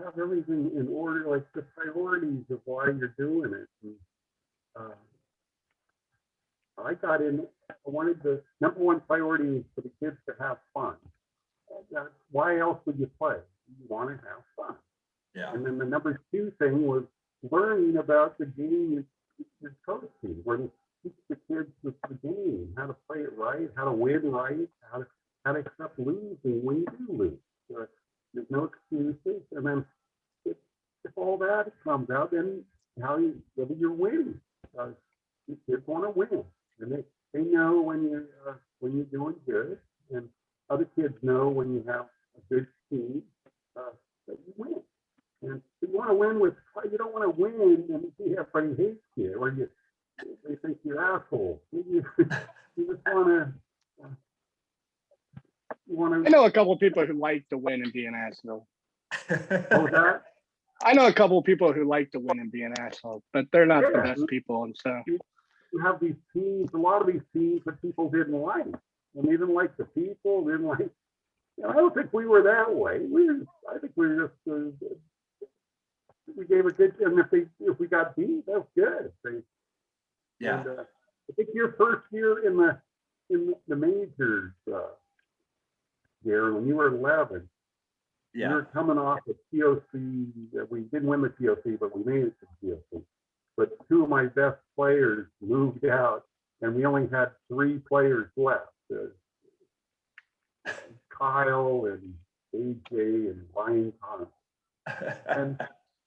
Speaker 3: have everything in order, like the priorities of why you're doing it. And, I wanted the number one priority is for the kids to have fun. Why else would you play? You want to have fun.
Speaker 1: Yeah.
Speaker 3: And then the number 2 thing was learning about the game you're coaching, where to teach the kids the game, how to play it right, how to win right, how to accept losing when you do lose. There's no excuses. And then if all that comes out, then whether you're winning. The kids want to win, and they know when you're doing good, and other kids know when you have a good team that you win. And you want to win you don't want to win and see everybody hates you, or they think you're assholes. You just want to.
Speaker 2: I know a couple of people who like to win and be an asshole.
Speaker 3: Oh, that?
Speaker 2: I know a couple of people who like to win and be an asshole, but they're not the best people. And so
Speaker 3: you have these teams, a lot of these teams that people didn't like. And they didn't like the people, didn't like. I don't think we were that way. I think we were just. We gave a good, and if we got beat, that's good.
Speaker 1: Yeah.
Speaker 3: And, I think your first year in the majors, Daren, when you were 11,
Speaker 1: yeah,
Speaker 3: you were coming off a TOC. We didn't win the TOC, but we made it to the TOC. But 2 of my best players moved out, and we only had 3 players left. Kyle and AJ and Ryan Thomas. And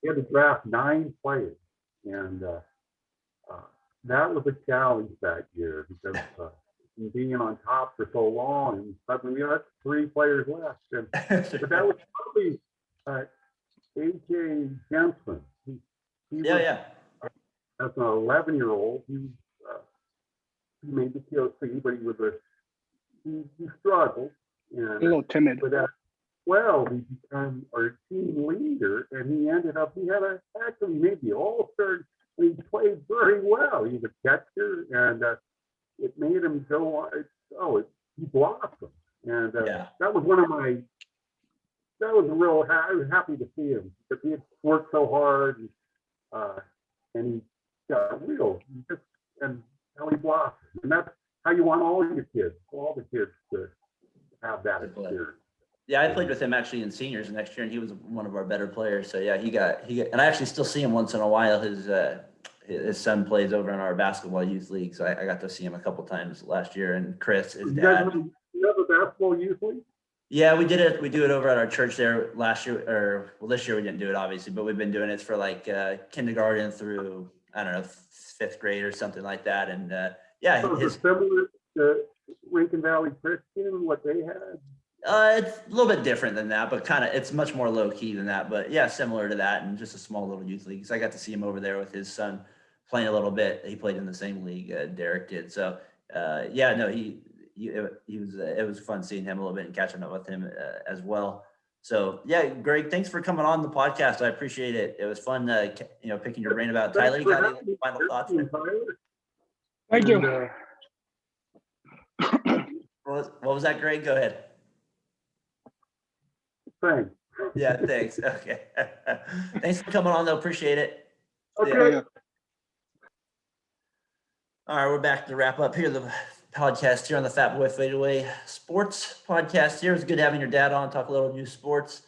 Speaker 3: we had to draft 9 players. And that was a challenge that year, because being on top for so long, and suddenly we had 3 players left. But that was probably AJ Jensen. He was, as an 11-year-old, he made the TOC, but he struggled. And
Speaker 2: a little timid.
Speaker 3: But at 12, he became our team leader, and he made the All-Star, and he played very well. He was a catcher, and it made him go on. He blossomed. And
Speaker 1: Yeah.
Speaker 3: that was that was I was happy to see him because he had worked so hard and he got and how he blossomed. And that's how you want all the kids to have that experience.
Speaker 1: Yeah, I played with him actually in seniors next year, and he was one of our better players. So yeah, he got, and I actually still see him once in a while. His son plays over in our basketball youth league, so I got to see him a couple times last year. And Chris, his dad.
Speaker 3: You have a basketball youth league?
Speaker 1: Yeah, we did it. We do it over at our church there last year, this year we didn't do it obviously, but we've been doing it for like kindergarten through, I don't know, 5th grade or something like that. And yeah,
Speaker 3: so it's similar to Lincoln Valley Christian, what they had.
Speaker 1: It's a little bit different than that, but it's much more low key than that. But yeah, similar to that, and just a small little youth league. So I got to see him over there with his son playing a little bit. He played in the same league Derek did. So yeah, no, it was fun seeing him a little bit and catching up with him as well. So yeah, Greg, thanks for coming on the podcast. I appreciate it. It was fun, picking your brain about Tyler. You got any final thoughts?
Speaker 2: Thank you.
Speaker 1: What was that, Greg? Go ahead.
Speaker 3: Thanks.
Speaker 1: Yeah, thanks. Okay. Thanks for coming on, though. Appreciate it.
Speaker 3: Okay.
Speaker 2: Yeah.
Speaker 1: All right, we're back to wrap up here the podcast here on the Fatboy FadeAway Sports Podcast. Here, it was good having your dad on, talk a little new sports,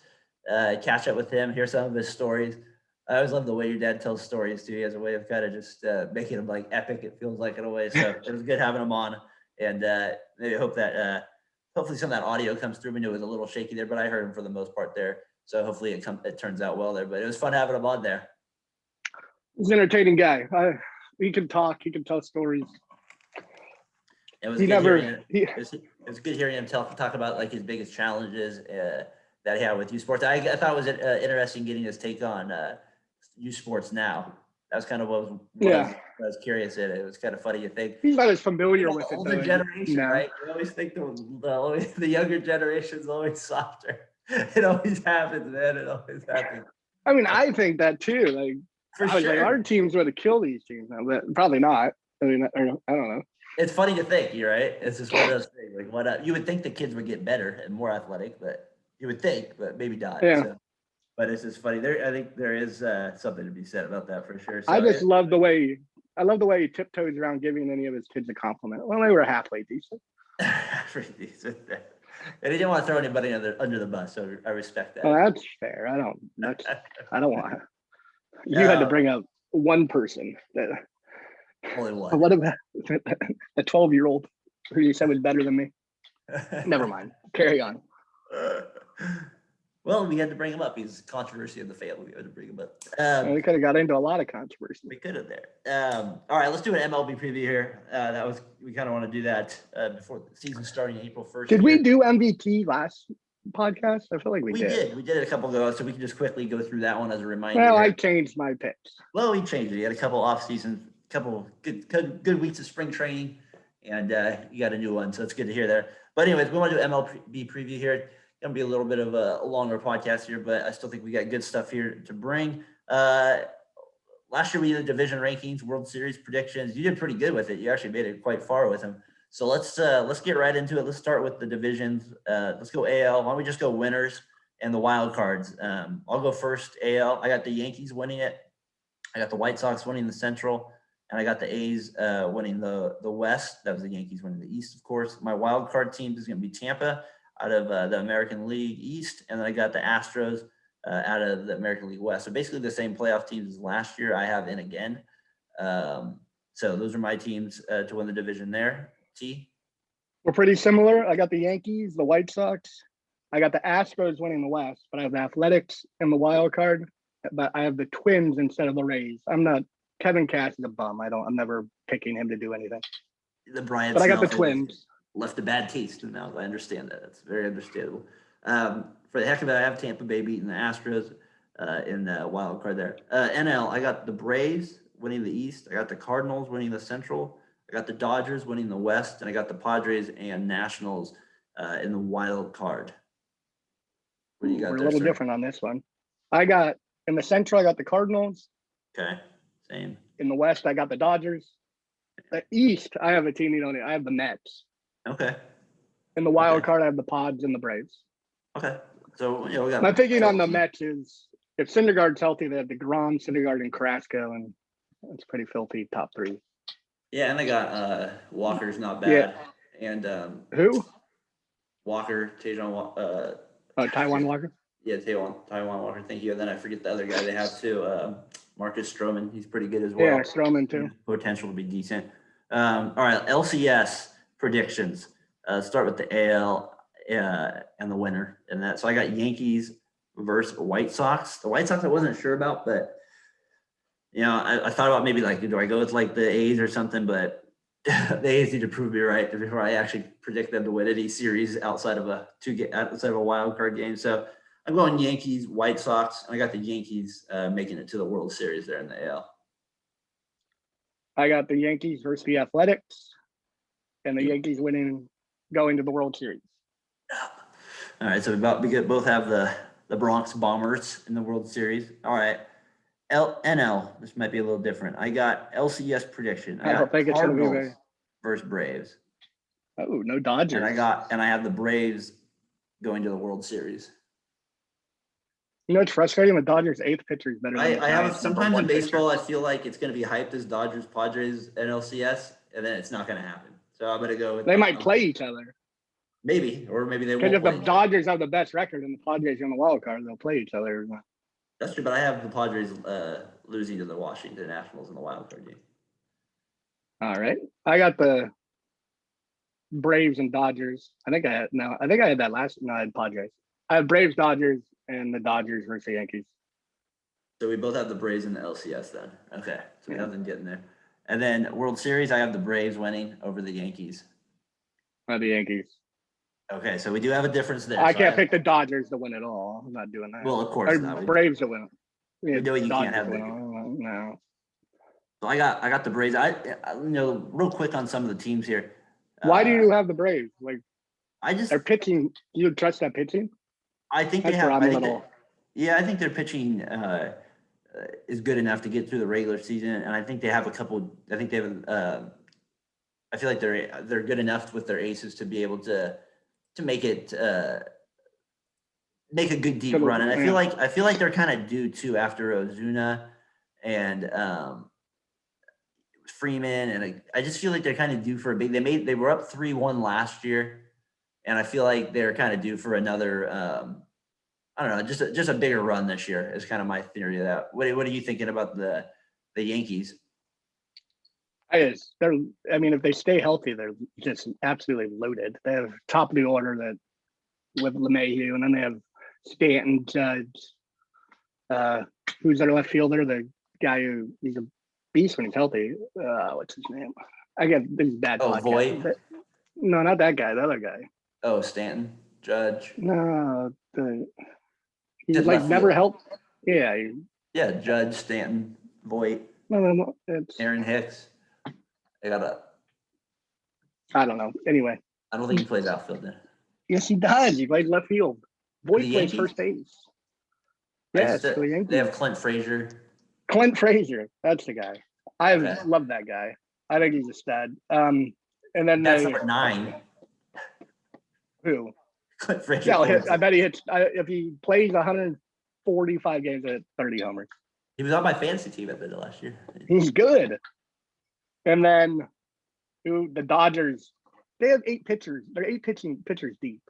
Speaker 1: catch up with him, hear some of his stories. I always love the way your dad tells stories too. He has a way of kind of just making them like epic. It feels like in a way. So it was good having him on, and maybe I hope that hopefully some of that audio comes through. We knew it was a little shaky there, but I heard him for the most part there. So hopefully it turns out well there. But it was fun having him on there.
Speaker 2: He's an entertaining guy. He can talk. He can tell stories.
Speaker 1: It was good hearing him talk about like his biggest challenges that he had with youth sports. I thought it was interesting getting his take on youth sports now. That was kind of what I was curious in. It was kind of funny to think.
Speaker 2: He's not as familiar with
Speaker 1: the
Speaker 2: it.
Speaker 1: older generation, right? We always think the younger generation's always softer. It always happens, man. It always happens.
Speaker 2: I mean, I think that too. Like, like our teams would have killed these teams now, but probably not. I mean, I don't know.
Speaker 1: It's funny to think, you're right. It's just one of those things. Like, you would think the kids would get better and more athletic, but you would think, but maybe not.
Speaker 2: Yeah.
Speaker 1: So, but it's just funny. I think there is something to be said about that for sure. So,
Speaker 2: I just love the way he tiptoes around giving any of his kids a compliment. Well, they were halfway decent.
Speaker 1: Pretty decent. And he didn't want to throw anybody under the bus, so I respect that.
Speaker 2: Well, that's fair. I don't want. You had to bring up one person that.
Speaker 1: Only one.
Speaker 2: What about the 12-year-old who you said was better than me? Never mind. Carry on.
Speaker 1: Well, we had to bring him up. He's controversy of the family. We had to bring him up.
Speaker 2: We could have got into a lot of controversy.
Speaker 1: We could have there. All right, let's do an MLB preview here. We kind of want to do that before the season starting April 1st.
Speaker 2: Did we do MVP last podcast? I feel like we did.
Speaker 1: We did it a couple ago, so we can just quickly go through that one as a reminder.
Speaker 2: Well, I changed my picks.
Speaker 1: Well, we changed it. You had a couple off-season, couple good weeks of spring training, and you got a new one, so it's good to hear there. But anyways, we want to do MLB preview here. It's gonna be a little bit of a longer podcast here, but I still think we got good stuff here to bring. Last year we did division rankings, World Series predictions. You did pretty good with it. You actually made it quite far with them. So let's get right into it. Let's start with the divisions. Let's go AL. Why don't we just go winners and the wild cards? I'll go first. AL. I got the Yankees winning it. I got the White Sox winning the Central. And I got the A's winning the West. That was the Yankees winning the East, of course. My wild card team is going to be Tampa out of the American League East. And then I got the Astros out of the American League West. So basically the same playoff teams as last year I have in again. So those are my teams to win the division there. T?
Speaker 2: We're pretty similar. I got the Yankees, the White Sox. I got the Astros winning the West, but I have the Athletics in the wild card. But I have the Twins instead of the Rays. Kevin Cash is a bum. I'm never picking him to do anything.
Speaker 1: The Bryant,
Speaker 2: but I got the Twins.
Speaker 1: Left a bad taste in the mouth. I understand that. It's very understandable. For the heck of it, I have Tampa Bay beating the Astros in the wild card there. NL, I got the Braves winning the East. I got the Cardinals winning the Central. I got the Dodgers winning the West, and I got the Padres and Nationals in the wild card. What do you got?
Speaker 2: We're a little different on this one. I got in the Central. I got the Cardinals.
Speaker 1: Okay. Same.
Speaker 2: In the West, I got the Dodgers. The East, I have a team you don't need. I have the Mets.
Speaker 1: Okay.
Speaker 2: In the wild
Speaker 1: Okay.
Speaker 2: card, I have the Pods and the Braves.
Speaker 1: Okay. So we got.
Speaker 2: My thinking on the Mets is if Syndergaard's healthy, they have DeGrom, Syndergaard, and Carrasco, and it's pretty filthy top three.
Speaker 1: Yeah, and they got Walker's not bad, and
Speaker 2: Who?
Speaker 1: Walker,
Speaker 2: Taiwan Walker.
Speaker 1: Yeah, Taiwan Walker. Thank you. And then I forget the other guy they have too, Marcus Stroman. He's pretty good as well.
Speaker 2: Yeah, Stroman too.
Speaker 1: Potential to be decent. All right, LCS predictions. Start with the AL and the winner, and that. So I got Yankees versus White Sox. The White Sox I wasn't sure about, but I thought about maybe like, do I go with like the A's or something? But the A's need to prove me right before I actually predict them to win any series outside of a wild card game. So I'm going Yankees, White Sox, and I got the Yankees making it to the World Series there in the AL.
Speaker 2: I got the Yankees versus the Athletics, and the Yankees going to the World Series.
Speaker 1: All right, so we both have the Bronx Bombers in the World Series. All right, NL. This might be a little different. I got LCS prediction. I don't think it's going to be versus Braves.
Speaker 2: Oh, no Dodgers.
Speaker 1: And I have the Braves going to the World Series.
Speaker 2: It's frustrating. The Dodgers' eighth pitcher is better.
Speaker 1: I have sometimes in baseball, I feel like it's going to be hyped as Dodgers, Padres, and LCS, and then it's not going to happen. So I'm going to go with.
Speaker 2: They might play each other.
Speaker 1: Maybe, or maybe they won't.
Speaker 2: Because if the Dodgers have the best record and the Padres are on the wild card, they'll play each other.
Speaker 1: That's true, but I have the Padres losing to the Washington Nationals in the wild card game.
Speaker 2: All right, I got the Braves and Dodgers. I think I had that last. No, I had Padres. I have Braves, Dodgers, and the Dodgers versus the Yankees.
Speaker 1: So we both have the Braves and the LCS then. Okay, so nothing getting there. And then World Series, I have the Braves winning over the Yankees.
Speaker 2: I have the Yankees.
Speaker 1: Okay, so we do have a difference there.
Speaker 2: I can't pick the Dodgers to win it all. I'm not doing that.
Speaker 1: Well, of course not.
Speaker 2: Braves to win it.
Speaker 1: We know you can't have
Speaker 2: no.
Speaker 1: So I got the Braves. I real quick on some of the teams here.
Speaker 2: Why do you have the Braves? Like, they're
Speaker 1: their
Speaker 2: pitching. Do you trust that pitching?
Speaker 1: I think
Speaker 2: That's
Speaker 1: they have.
Speaker 2: I
Speaker 1: think their pitching is good enough to get through the regular season, and I think they have a couple. I think they have. I feel like they're good enough with their aces to be able to make it make a good deep run. And I feel like they're kind of due to after Ozuna and Freeman, and I just feel like they're kind of due for a big. They were up 3-1 last year, and I feel like they're kind of due for another. I don't know, just a bigger run this year is kind of my theory of that. What are you thinking about the Yankees?
Speaker 2: If they stay healthy, they're just absolutely loaded. They have top of the order that with LeMahieu, and then they have Stanton, Judge. Who's their left fielder? The guy he's a beast when he's healthy. What's his name? I get this is bad.
Speaker 1: Oh, Voit?
Speaker 2: No, not that guy. The other guy.
Speaker 1: Oh, Stanton, Judge.
Speaker 2: No, he's like never helped. Yeah.
Speaker 1: Judge, Stanton, Voit.
Speaker 2: No, it's
Speaker 1: Aaron Hicks. I
Speaker 2: don't know. Anyway.
Speaker 1: I don't think he plays outfield then.
Speaker 2: Yes, he does. He plays left field. Voit plays first base. Yes,
Speaker 1: they have Clint Frazier.
Speaker 2: Clint Frazier, that's the guy. I love that guy. I think he's a stud. And then
Speaker 1: that's number 9.
Speaker 2: Who?
Speaker 1: Clint Frazier.
Speaker 2: Yeah, I bet he hits. If he plays 145 games at 30 homers.
Speaker 1: He was on my fantasy team at the end of last year.
Speaker 2: He's good. And then the Dodgers, they have 8 pitchers. They're 8 pitchers deep.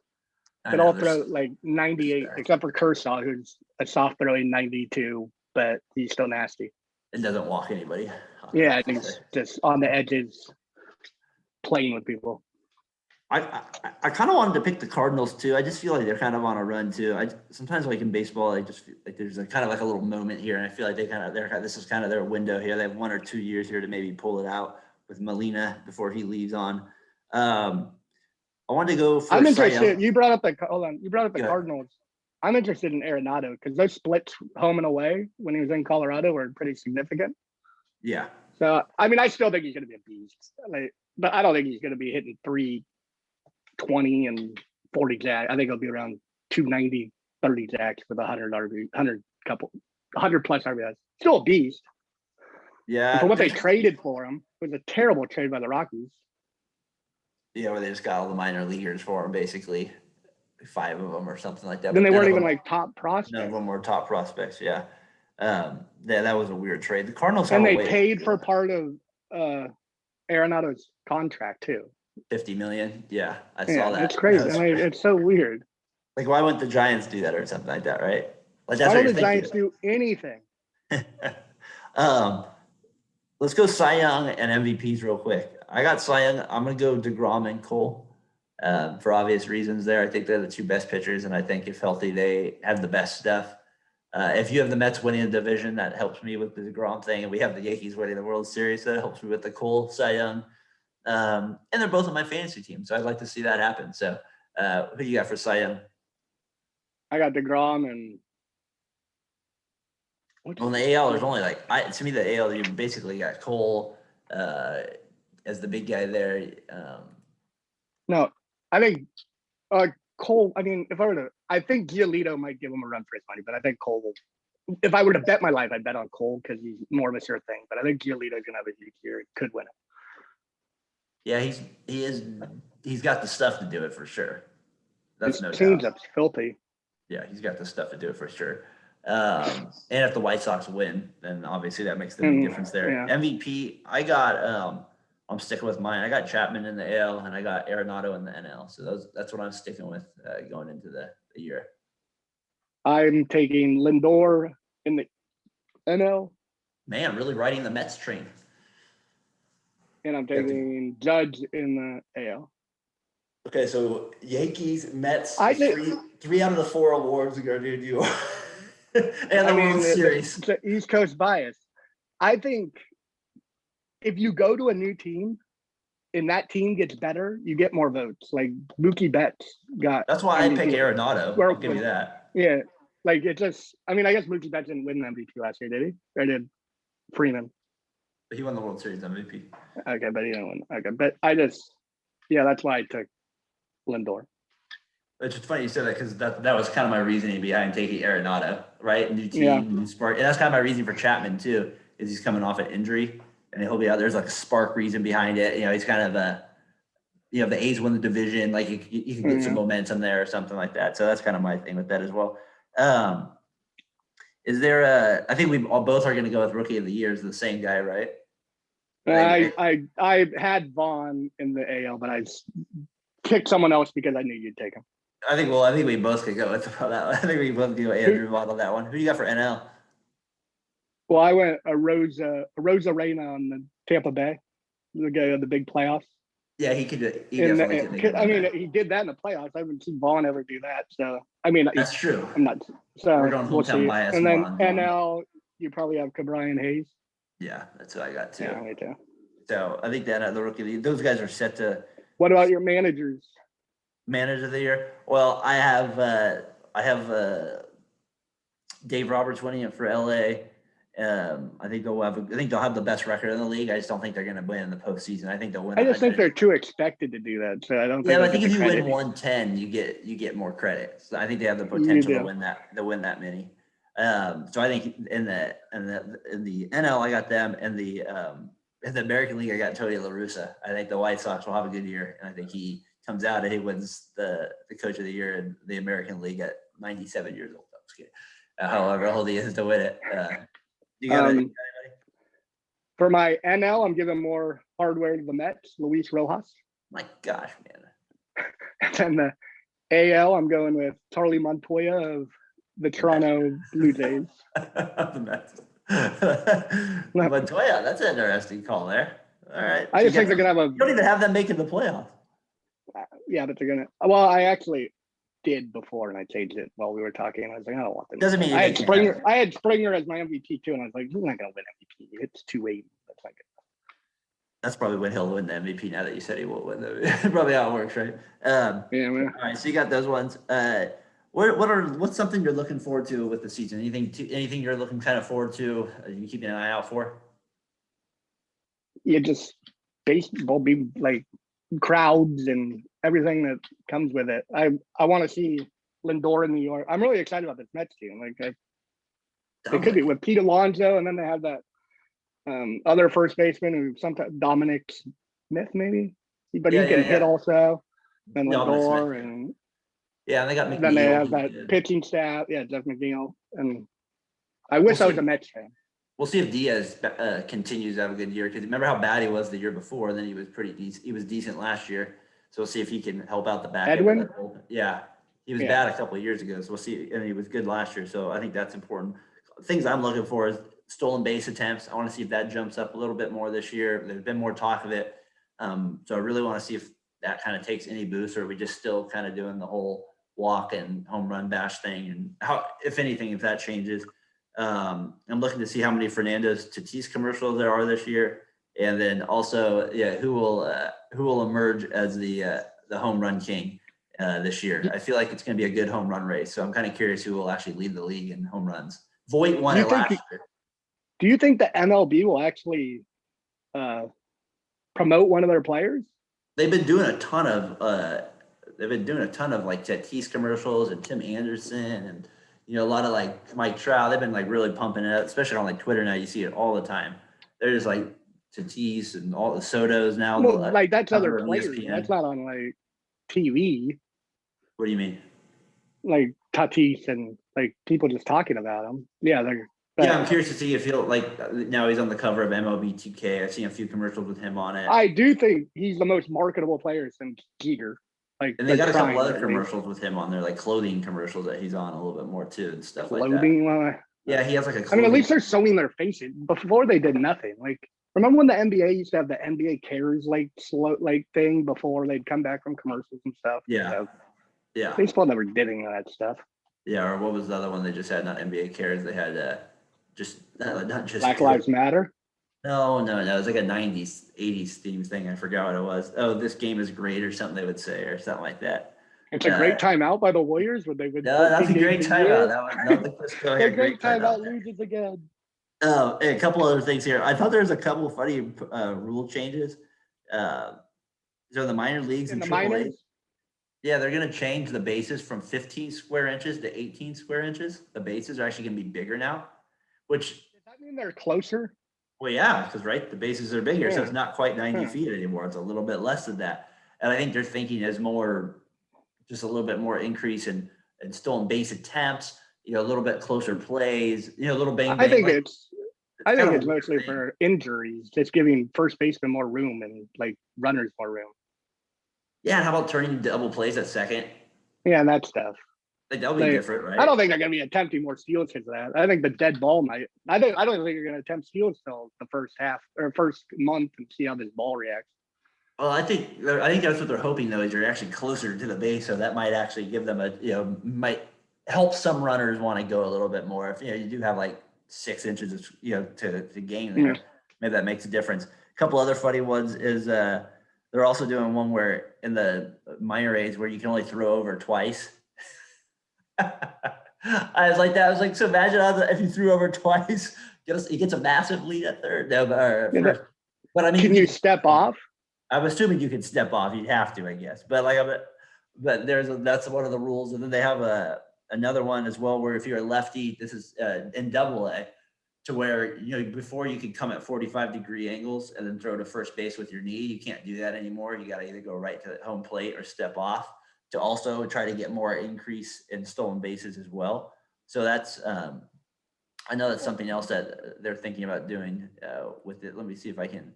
Speaker 2: They all throw like 98, except for Kershaw, who's a soft throwing 92, but he's still nasty.
Speaker 1: And doesn't walk anybody.
Speaker 2: Yeah, he's just on the edges, playing with people.
Speaker 1: I kind of wanted to pick the Cardinals too. I just feel like they're kind of on a run too. Sometimes like in baseball, I just feel like there's kind of like a little moment here, and I feel like this is kind of their window here. They have 1 or 2 years here to maybe pull it out with Molina before he leaves on. I wanted to go for.
Speaker 2: I'm interested. You brought up the Cardinals. I'm interested in Arenado because those splits home and away when he was in Colorado were pretty significant.
Speaker 1: Yeah.
Speaker 2: So I still think he's going to be a beast. But I don't think he's going to be hitting 320 and 40 jack. I think he'll be around 290, 30 jacks with 100 plus RBIs. Still a beast.
Speaker 1: Yeah.
Speaker 2: For what they traded for him, it was a terrible trade by the Rockies.
Speaker 1: Yeah, where they just got all the minor leaguers for him, basically 5 of them or something like that.
Speaker 2: Then
Speaker 1: but
Speaker 2: they
Speaker 1: none
Speaker 2: weren't
Speaker 1: of
Speaker 2: even
Speaker 1: them-
Speaker 2: like top prospects.
Speaker 1: None of them were top prospects. Yeah. Yeah, that was a weird trade. The Cardinals have
Speaker 2: And
Speaker 1: a
Speaker 2: they
Speaker 1: way
Speaker 2: paid for part of Arenado's contract too.
Speaker 1: 50 million. Yeah, I
Speaker 2: Yeah,
Speaker 1: saw that.
Speaker 2: it's crazy.
Speaker 1: That was
Speaker 2: I mean, it's so weird.
Speaker 1: like, why wouldn't the Giants do that or something like that, right? Like, that's
Speaker 2: Why
Speaker 1: what
Speaker 2: don't
Speaker 1: you're
Speaker 2: the Giants
Speaker 1: thinking.
Speaker 2: do anything?
Speaker 1: Let's go Cy Young and MVPs real quick. I got Cy Young. I'm gonna go DeGrom and Cole. For obvious reasons there. I think they're the 2 best pitchers, and I think if healthy, they have the best stuff. If you have the Mets winning the division, that helps me with the DeGrom thing, and we have the Yankees winning the World Series, that helps me with the Cole, Cy Young. And they're both on my fantasy team, so I'd like to see that happen. So who you got for Cy Young?
Speaker 2: I got DeGrom and
Speaker 1: On the AL, there's only to me, the AL, you basically got Cole as the big guy there.
Speaker 2: no, I think Cole. I mean, I think Giolito might give him a run for his money, but I think Cole will. If I were to bet my life, I'd bet on Cole because he's more of a sure thing. But I think Giolito's gonna have a huge year and could win it.
Speaker 1: Yeah, he's got the stuff to do it for sure. That's
Speaker 2: His
Speaker 1: no
Speaker 2: team's
Speaker 1: doubt.
Speaker 2: up filthy.
Speaker 1: Yeah, he's got the stuff to do it for sure. And if the White Sox win, then obviously that makes the big difference there.
Speaker 2: Yeah.
Speaker 1: MVP, I got I'm sticking with mine. I got Chapman in the AL and I got Arenado in the NL. So that's what I'm sticking with going into the year.
Speaker 2: I'm taking Lindor in the NL,
Speaker 1: Man, really riding the Mets train.
Speaker 2: and I'm taking Judge in the AL.
Speaker 1: Okay, so Yankees, Mets,
Speaker 2: I think-
Speaker 1: three out of the 4 awards are going to do you. And the World Series.
Speaker 2: It's an East Coast bias. I think if you go to a new team and that team gets better, you get more votes. Like Mookie Betts got.
Speaker 1: That's why I
Speaker 2: MVP.
Speaker 1: pick Arenado. I'll give you that.
Speaker 2: Yeah, like it just. I mean, I guess Mookie Betts didn't win the MVP last year, did he? Or did Freeman?
Speaker 1: But he won the World Series MVP.
Speaker 2: Okay, but he didn't win. Okay, but that's why I took Lindor.
Speaker 1: It's just funny you said that because that was kind of my reasoning behind taking Arenado, right? New team, new spark. And that's kind of my reason for Chapman too, is he's coming off an injury and he'll be out. There's like a spark reason behind it. You know, he's kind of the A's win the division. Like you can get some momentum there or something like that. So that's kind of my thing with that as well. Is there I think we all both are going to go with Rookie of the Year as the same guy, right?
Speaker 2: I had Vaughn in the AL, but I picked someone else because I knew you'd take him.
Speaker 1: I think we both could go with that one. I think we both go Andrew Vaughn on that one. Who you got for NL?
Speaker 2: Well, I went a Rosa Reyna on the Tampa Bay, the guy of the big playoffs.
Speaker 1: Yeah, he could. He definitely could.
Speaker 2: I mean, he did that in the playoffs. I haven't seen Vaughn ever do that. So, I mean,
Speaker 1: that's true.
Speaker 2: I'm not. So
Speaker 1: We're going hometown bias.
Speaker 2: And then NL, you probably have Cabrian Hayes.
Speaker 1: Yeah, that's what I got too.
Speaker 2: Yeah, me too.
Speaker 1: So I think that the Rookie of the Year, those guys are set to.
Speaker 2: What about your managers?
Speaker 1: Manager of the Year. Well, I have Dave Roberts winning it for LA. I think they'll have the best record in the league. I just don't think they're going to win in the postseason. I think they'll win.
Speaker 2: I just think they're too expected to do that. So I don't.
Speaker 1: Yeah, but I think if you win 110, you get more credit. So I think they have the potential to win that. To win that many. So I think in the NL I got them, and in the American League I got Tony La Russa. I think the White Sox will have a good year, and I think he comes out and he wins the Coach of the Year in the American League at 97 years old. I'm just kidding. However old he is to win it. You got anybody?
Speaker 2: For my NL, I'm giving more hardware to the Mets, Luis Rojas.
Speaker 1: My gosh, man.
Speaker 2: And the AL, I'm going with Charlie Montoya of the Toronto Blue Jays.
Speaker 1: The Mets. Montoya, that's an interesting call there. All right.
Speaker 2: I just think they're going to have
Speaker 1: You don't even have them making the playoffs.
Speaker 2: Yeah, but they're going to. Well, I actually did before, and I changed it while we were talking. I was like, I don't want them.
Speaker 1: Doesn't mean
Speaker 2: I had Springer as my MVP too, and I was like, who's not going to win MVP? It's 280. That's not good.
Speaker 1: That's probably when he'll win the MVP. Now that you said he won't win probably how it works, right?
Speaker 2: Yeah, man.
Speaker 1: All right, so you got those ones. What's something you're looking forward to with the season? Anything you're looking kind of forward to? You keeping an eye out for?
Speaker 2: You just baseball be like crowds and everything that comes with it. I want to see Lindor in New York. I'm really excited about this Mets team. Like they could be with Pete Alonso, and then they have that Other first baseman who sometimes Dominic Smith maybe, but
Speaker 1: Yeah,
Speaker 2: he can
Speaker 1: yeah,
Speaker 2: hit
Speaker 1: yeah.
Speaker 2: also. And
Speaker 1: Dominic Smith.
Speaker 2: Lindor, and
Speaker 1: Yeah, and they got
Speaker 2: then they
Speaker 1: McNeil.
Speaker 2: have that
Speaker 1: Yeah.
Speaker 2: pitching staff. Yeah, Jeff McNeil. And I wish I was a Mets fan.
Speaker 1: We'll see if Diaz continues to have a good year, because remember how bad he was the year before, and then he was pretty decent. He was decent last year, so we'll see if he can help out the back end of
Speaker 2: Edwin?
Speaker 1: that bullpen. Yeah, he was bad a couple of years ago, so we'll see. And he was good last year, so I think that's important. Things I'm looking for is stolen base attempts. I want to see if that jumps up a little bit more this year. There's been more talk of it, so I really want to see if that kind of takes any boost, or are we just still kind of doing the whole walk and home run bash thing, and how, if anything, if that changes. I'm looking to see how many Fernandez Tatis commercials there are this year, and then also, who will emerge as the home run king this year. I feel like it's going to be a good home run race, so I'm kind of curious who will actually lead the league in home runs. Voit won it last year.
Speaker 2: Do you think the MLB will actually promote one of their players?
Speaker 1: They've been doing a ton of like Tatis commercials and Tim Anderson and a lot of like Mike Trout. They've been like really pumping it up, especially on like Twitter now. You see it all the time. There's like Tatis and all the Sotos now.
Speaker 2: Well, like that's other players.
Speaker 1: ESPN.
Speaker 2: That's not on like TV.
Speaker 1: What do you mean?
Speaker 2: Like Tatis and like people just talking about him. Yeah, they're.
Speaker 1: Yeah, I'm curious to see if he'll like now he's on the cover of MLB 2K. I've seen a few commercials with him on it.
Speaker 2: I do think he's the most marketable player since Jeter. Like,
Speaker 1: and they got a couple other commercials with him on there, like clothing commercials that he's on a little bit more too and stuff like that. Yeah, he has like a.
Speaker 2: I mean, at least they're showing their faces. Before they did nothing. Like, remember when the NBA used to have the NBA Cares like slow like thing before they'd come back from commercials and stuff?
Speaker 1: Yeah,
Speaker 2: so,
Speaker 1: yeah.
Speaker 2: Baseball never did any of that stuff.
Speaker 1: Yeah, or what was the other one they just had? Not NBA Cares. They had not just
Speaker 2: Black Lives Matter.
Speaker 1: No. It was like a 90s, 80s theme thing. I forgot what it was. Oh, this game is great, or something they would say, or something like that.
Speaker 2: It's a great timeout by the Warriors. Would they?
Speaker 1: No, that's a great timeout. That was not the Crisco.
Speaker 2: A great timeout loses again.
Speaker 1: Oh, a couple other things here. I thought there was a couple of funny rule changes. So the minor leagues
Speaker 2: in the
Speaker 1: AAA,
Speaker 2: minors.
Speaker 1: Yeah, they're going to change the bases from 15 square inches to 18 square inches. The bases are actually going to be bigger now, which.
Speaker 2: Does that mean they're closer?
Speaker 1: Well, yeah, because the bases are bigger, so it's not quite 90 feet anymore. It's a little bit less than that. And I think they're thinking as just a little bit more increase in stolen base attempts, a little bit closer plays, a little bang.
Speaker 2: I think it's mostly for injuries, just giving first baseman more room and like runners more room.
Speaker 1: Yeah, and how about turning double plays at second?
Speaker 2: Yeah, and that stuff.
Speaker 1: Like that'll be different, right?
Speaker 2: I don't think they're going to be attempting more steals because of that. I think the dead ball might. I don't think they're going to attempt steals till the first half or first month and see how this ball reacts.
Speaker 1: Well, I think that's what they're hoping though, is you're actually closer to the base, so that might actually give them might help some runners want to go a little bit more. If you do have like 6 inches of to gain there, maybe that makes a difference. A couple other funny ones is they're also doing one where in the minor A's where you can only throw over twice. I was like, so imagine if you threw over twice, he gets a massive lead at third. But I mean,
Speaker 2: can you step off?
Speaker 1: I'm assuming you can step off. You'd have to, I guess. But that's one of the rules. And then they have another one as well, where if you're a lefty, this is in AA, to where before you could come at 45-degree angles and then throw to first base with your knee. You can't do that anymore. You got to either go right to home plate or step off, to also try to get more increase in stolen bases as well. So that's, I know that's something else that they're thinking about doing with it. Let me see if I can.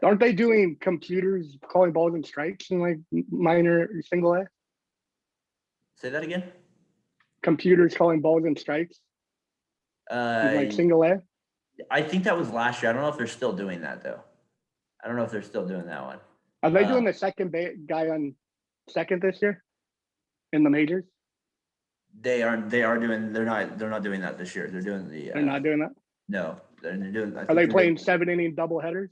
Speaker 2: Aren't they doing computers calling balls and strikes in like minor single A?
Speaker 1: Say that again?
Speaker 2: Computers calling balls and strikes? Like single A?
Speaker 1: I think that was last year. I don't know if they're still doing that though. I don't know if they're still doing that one.
Speaker 2: Are they doing the second guy on second this year in the majors?
Speaker 1: They are doing. They're not doing that this year. They're doing the.
Speaker 2: They're not doing that.
Speaker 1: No, they're doing.
Speaker 2: Are they playing 7-inning double headers?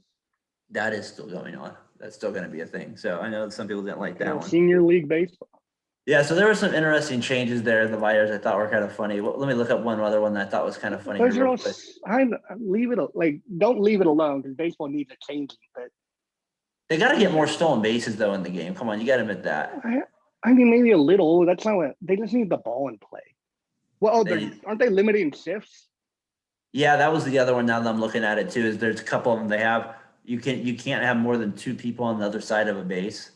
Speaker 1: That is still going on. That's still going to be a thing. So I know some people didn't like that one.
Speaker 2: Senior league baseball.
Speaker 1: Yeah, so there were some interesting changes there in the minors I thought were kind of funny. Well, let me look up one other one that I thought was kind of funny.
Speaker 2: Those are all. Don't leave it alone because baseball needs a changing. But
Speaker 1: they got to get more stolen bases though in the game. Come on, you got to admit that.
Speaker 2: I mean, maybe a little. That's not what they just need the ball in play. Well, aren't they limiting shifts?
Speaker 1: Yeah, that was the other one. Now that I'm looking at it too, is there's a couple of them they have. You can't have more than two people on the other side of a base,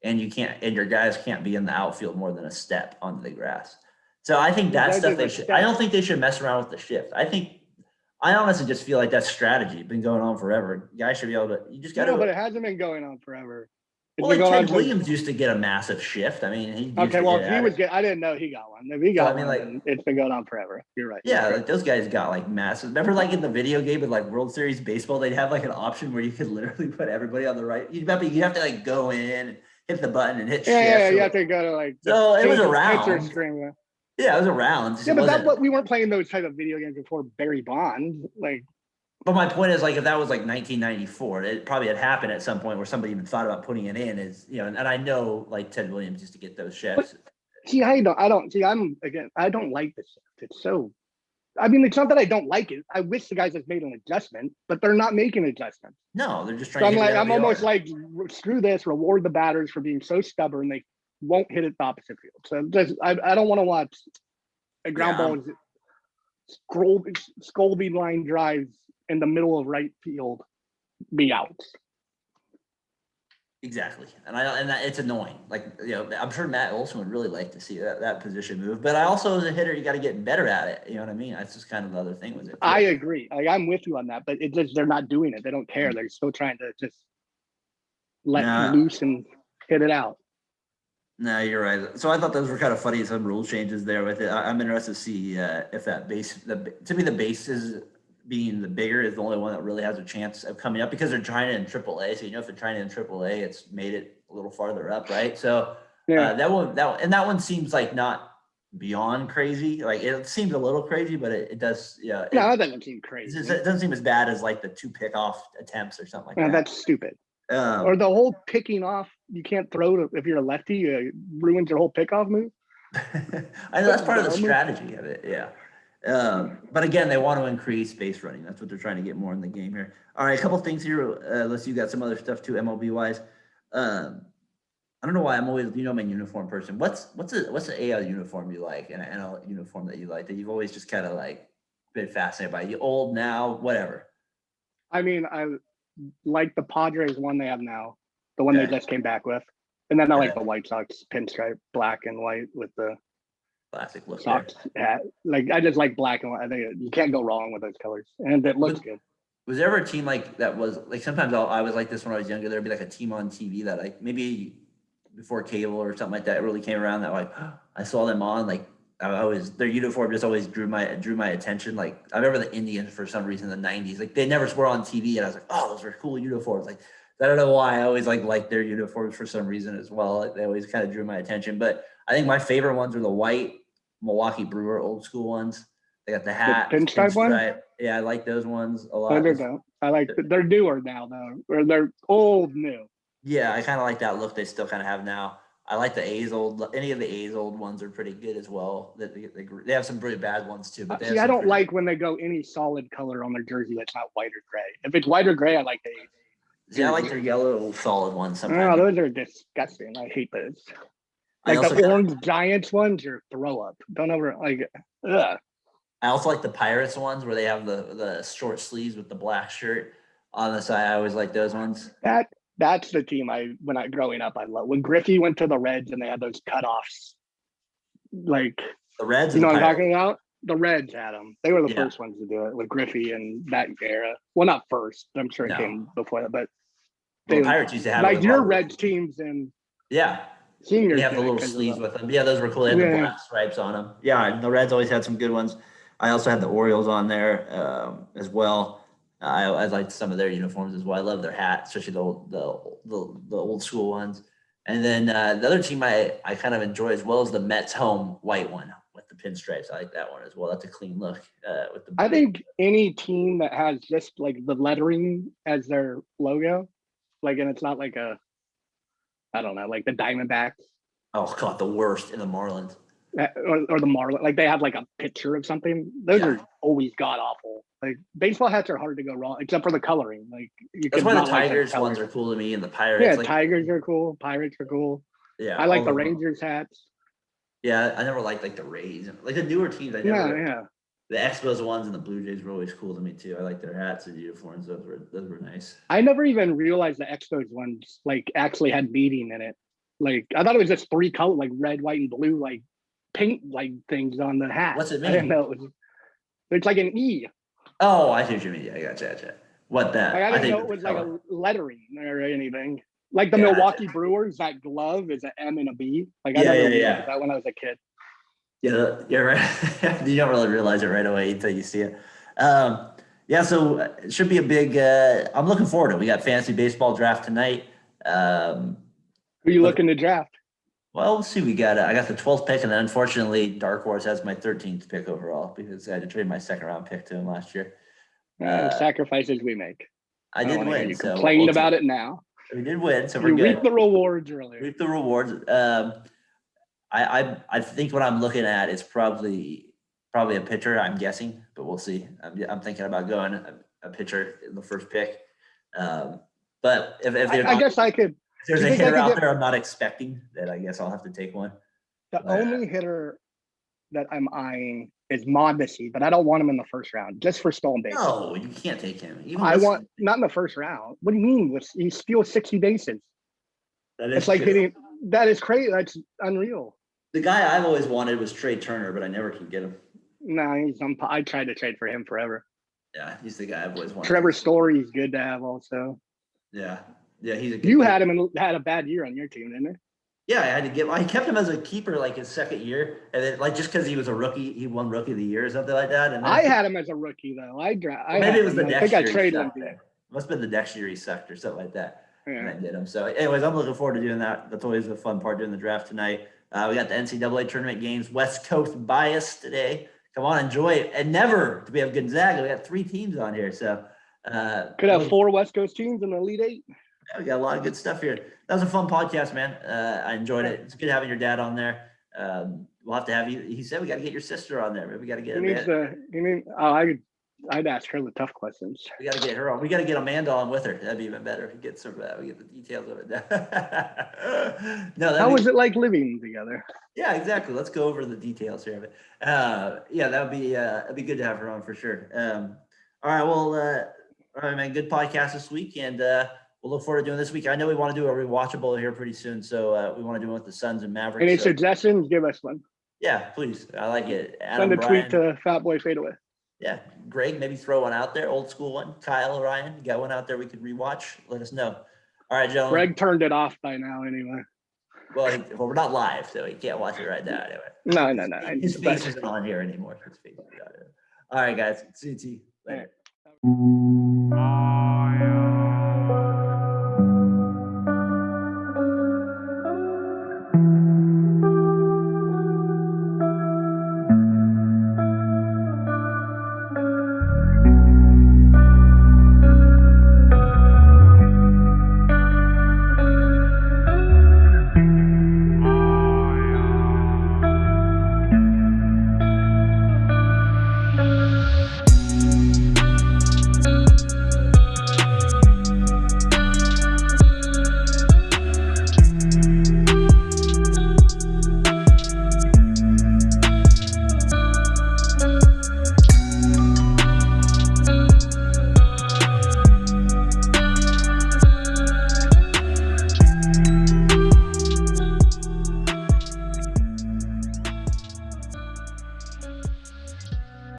Speaker 1: and your guys can't be in the outfield more than a step onto the grass. So I think that stuff they should. I don't think they should mess around with the shift. I honestly just feel like that's strategy. Been going on forever. Guys should be able to. You just got to.
Speaker 2: No, but it hasn't been going on forever.
Speaker 1: Well, like Ted Williams used to get a massive shift. I mean, he
Speaker 2: okay. Well, if he was I didn't know he got one. If he got one, it's been going on forever. You're right.
Speaker 1: Yeah, like those guys got like massive. Remember, like in the video game with like World Series baseball, they'd have like an option where you could literally put everybody on the right. You have to like go in, hit the button, and hit shift.
Speaker 2: Yeah, you have to go to like.
Speaker 1: So it was around. Yeah, it was around.
Speaker 2: Yeah, but we weren't playing those type of video games before Barry Bonds. Like.
Speaker 1: But my point is, like, if that was like 1994, it probably had happened at some point where somebody even thought about putting it in. And I know like Ted Williams used to get those shifts.
Speaker 2: See, I don't like this shift. It's so. I mean, it's not that I don't like it. I wish the guys had made an adjustment, but they're not making adjustments.
Speaker 1: No, they're just trying. So
Speaker 2: I'm almost like, screw this. Reward the batters for being so stubborn they won't hit it the opposite field. So I don't want to watch a ground ball scolding line drives in the middle of right field be out.
Speaker 1: Exactly. And it's annoying. Like, I'm sure Matt Olson would really like to see that position move, but I also, as a hitter, you got to get better at it. You know what I mean? That's just kind of the other thing with it.
Speaker 2: I agree. Like, I'm with you on that, but it just, they're not doing it. They don't care. They're still trying to just let loose and hit it out.
Speaker 1: No, you're right. So I thought those were kind of funny, some rule changes there with it. I'm interested to see if that to me, the bases being the bigger is the only one that really has a chance of coming up because they're trying it in AAA. So, if they're trying it in AAA, it's made it a little farther up, right? So that one seems like not beyond crazy. Like it seems a little crazy, but it does. Yeah.
Speaker 2: No, that doesn't seem crazy.
Speaker 1: It doesn't seem as bad as like the 2 pickoff attempts or something like that.
Speaker 2: That's stupid. Or the whole picking off. You can't throw if you're a lefty. Ruins your whole pickoff move.
Speaker 1: I know that's part of the strategy of it. Yeah. But again, they want to increase base running. That's what they're trying to get more in the game here. All right, a couple things here. Let's see, you got some other stuff too, MLB wise. I don't know why I'm always, I'm a uniform person. What's the AL uniform you like and an NL uniform that you like that you've always just kind of like been fascinated by? You old now, whatever.
Speaker 2: I mean, I like the Padres one they have now, the one they just came back with, and then I like the White Sox pinstripe, black and white with the
Speaker 1: classic look.
Speaker 2: Sox hat. Like I just like black and white. I think you can't go wrong with those colors, and it looks good.
Speaker 1: Was there ever a team like that was like sometimes I was like this when I was younger? There'd be like a team on TV that like maybe before cable or something like that really came around that like I saw them on like their uniform just always drew my attention. Like I remember the Indians for some reason in the 90s. Like they never were on TV and I was like, oh, those are cool uniforms. Like I don't know why I always like their uniforms for some reason as well. Like, they always kind of drew my attention. But I think my favorite ones are the white Milwaukee Brewer old school ones. They got the hat,
Speaker 2: the pinstripe one.
Speaker 1: Yeah, I like those ones a lot.
Speaker 2: I like they're newer now though, or they're old new.
Speaker 1: Yeah, I kind of like that look they still kind of have now. I like the A's any of the A's old ones are pretty good as well. They have some pretty bad ones too. But
Speaker 2: I don't like when they go any solid color on their jersey that's not white or gray. If it's white or gray, I like the A's.
Speaker 1: Yeah, I like their yellow solid ones sometimes.
Speaker 2: No, those are disgusting. I hate those. Like the orange Giants ones are throw up. Don't ever like. Ugh.
Speaker 1: I also like the Pirates ones where they have the short sleeves with the black shirt on the side. I always like those ones.
Speaker 2: That's the team growing up I love. When Griffey went to the Reds and they had those cutoffs, like
Speaker 1: the Reds.
Speaker 2: You know what I'm talking about? The Reds had them. They were the first ones to do it with Griffey and that era. Well, not first. I'm sure it came before that, but
Speaker 1: the Pirates used to have
Speaker 2: like your Reds teams and seniors.
Speaker 1: They have the little sleeves with them. Yeah, those were cool. They had the black stripes on them. Yeah, the Reds always had some good ones. I also had the Orioles on there as well. I liked some of their uniforms as well. I love their hats, especially the old school ones. And then the other team I kind of enjoy as well is the Mets home white one with the pinstripes. I like that one as well. That's a clean look. I
Speaker 2: think any team that has just like the lettering as their logo, like, and it's not like I don't know, like the Diamondbacks.
Speaker 1: Oh God, the worst in the Marlins.
Speaker 2: Or the Marlins, like they have like a picture of something. Those are always god awful. Like baseball hats are hard to go wrong, except for the coloring. Like
Speaker 1: that's why the Tigers ones are cool to me, and the Pirates.
Speaker 2: Yeah, Tigers are cool. Pirates are cool.
Speaker 1: Yeah,
Speaker 2: I like the Rangers hats.
Speaker 1: Yeah, I never liked like the Rays, like the newer teams. I never.
Speaker 2: Yeah.
Speaker 1: The Expos ones and the Blue Jays were always cool to me too. I like their hats and uniforms. Those were nice.
Speaker 2: I never even realized the Expos ones like actually had meaning in it. Like I thought it was just 3 color, like red, white, and blue, like paint like things on the hat.
Speaker 1: What's it
Speaker 2: I didn't
Speaker 1: mean?
Speaker 2: know it was. It's like an E.
Speaker 1: Oh, I see what you mean. Yeah, I gotcha. What that?
Speaker 2: Like, I didn't
Speaker 1: think
Speaker 2: know it was like
Speaker 1: color.
Speaker 2: a lettering or anything. Like the
Speaker 1: Yeah.
Speaker 2: Milwaukee Brewers, that glove is an M and a B. Like I
Speaker 1: Yeah,
Speaker 2: never
Speaker 1: yeah,
Speaker 2: realized that when I was a kid.
Speaker 1: Yeah, you're right. You don't really realize it right away until you see it. Yeah, so it should be a big. I'm looking forward to it. We got fantasy baseball draft tonight.
Speaker 2: Who you looking to draft?
Speaker 1: Well, we'll see. I got the 12th pick, and then unfortunately, Dark Horse has my 13th pick overall because I had to trade my second round pick to him last year.
Speaker 2: Sacrifices we make.
Speaker 1: I did
Speaker 2: wanna hear
Speaker 1: win.
Speaker 2: you
Speaker 1: So
Speaker 2: complain
Speaker 1: we'll
Speaker 2: about
Speaker 1: see.
Speaker 2: it now.
Speaker 1: We did win, so we're
Speaker 2: You
Speaker 1: good.
Speaker 2: reap the rewards earlier.
Speaker 1: Reap the rewards. I think what I'm looking at is probably a pitcher. I'm guessing, but we'll see. I'm thinking about going a pitcher in the first pick. But if
Speaker 2: I guess I could.
Speaker 1: if there's
Speaker 2: you
Speaker 1: a
Speaker 2: think I
Speaker 1: hitter
Speaker 2: could
Speaker 1: out
Speaker 2: get-
Speaker 1: there I'm not expecting, then I guess I'll have to take one.
Speaker 2: The only hitter that I'm eyeing is Mondesi, but I don't want him in the first round just for stolen bases.
Speaker 1: No, you can't take him. Even
Speaker 2: I
Speaker 1: this-
Speaker 2: want not in the first round. What do you mean? He steals 60 bases.
Speaker 1: that is
Speaker 2: It's like
Speaker 1: true.
Speaker 2: hitting. That is crazy. That's unreal.
Speaker 1: The guy I've always wanted was Trey Turner, but I never can get him.
Speaker 2: No, I tried to trade for him forever.
Speaker 1: Yeah, he's the guy I've always wanted.
Speaker 2: Trevor Story is good to have also.
Speaker 1: Yeah, he's a good.
Speaker 2: You had him and had a bad year on your team, didn't you?
Speaker 1: Yeah, I had to I kept him as a keeper like his second year, and then like just because he was a rookie, he won Rookie of the Year or something like that. And then,
Speaker 2: I had him as a rookie though.
Speaker 1: maybe it was the
Speaker 2: I
Speaker 1: next
Speaker 2: think
Speaker 1: year.
Speaker 2: I
Speaker 1: he
Speaker 2: traded him.
Speaker 1: sucked there. Must have been the next year he sucked or something like that. And I
Speaker 2: Yeah.
Speaker 1: did him. So, anyways, I'm looking forward to doing that. That's always a fun part doing the draft tonight. We got the NCAA tournament games, West Coast bias today. Come on, enjoy it. And never do we have Gonzaga. We got 3 teams on here. So,
Speaker 2: Could have 4 West Coast teams in the Elite 8.
Speaker 1: yeah, we got a lot of good stuff here. That was a fun podcast, man. I enjoyed it. It's good having your dad on there. We'll have to have you. He said we got to get your sister on there. Maybe we got to get
Speaker 2: I'd ask her the tough questions.
Speaker 1: We got to get her on. We got to get Amanda on with her. That'd be even better. We get the details of it. No,
Speaker 2: How was it like living together?
Speaker 1: Yeah, exactly. Let's go over the details here of it. Yeah, that'd be good to have her on for sure. All right, well, all right, man. Good podcast this week, and we'll look forward to doing this week. I know we want to do a rewatchable here pretty soon, so we want to do it with the Suns and Mavericks.
Speaker 2: Any
Speaker 1: so,
Speaker 2: suggestions? Give us one.
Speaker 1: yeah, please. I like it. Adam,
Speaker 2: Send a
Speaker 1: Brian,
Speaker 2: tweet to Fatboy FadeAway.
Speaker 1: yeah, Greg, maybe throw one out there, old school one. Kyle, Ryan, you got one out there we could rewatch? Let us know. All right, gentlemen.
Speaker 2: Greg turned it off by now anyway.
Speaker 1: Well, we're not live, so he can't watch it right now anyway.
Speaker 2: No.
Speaker 1: His face isn't on here anymore. His face is on here. All right, guys. See you later.
Speaker 2: Oh, yeah.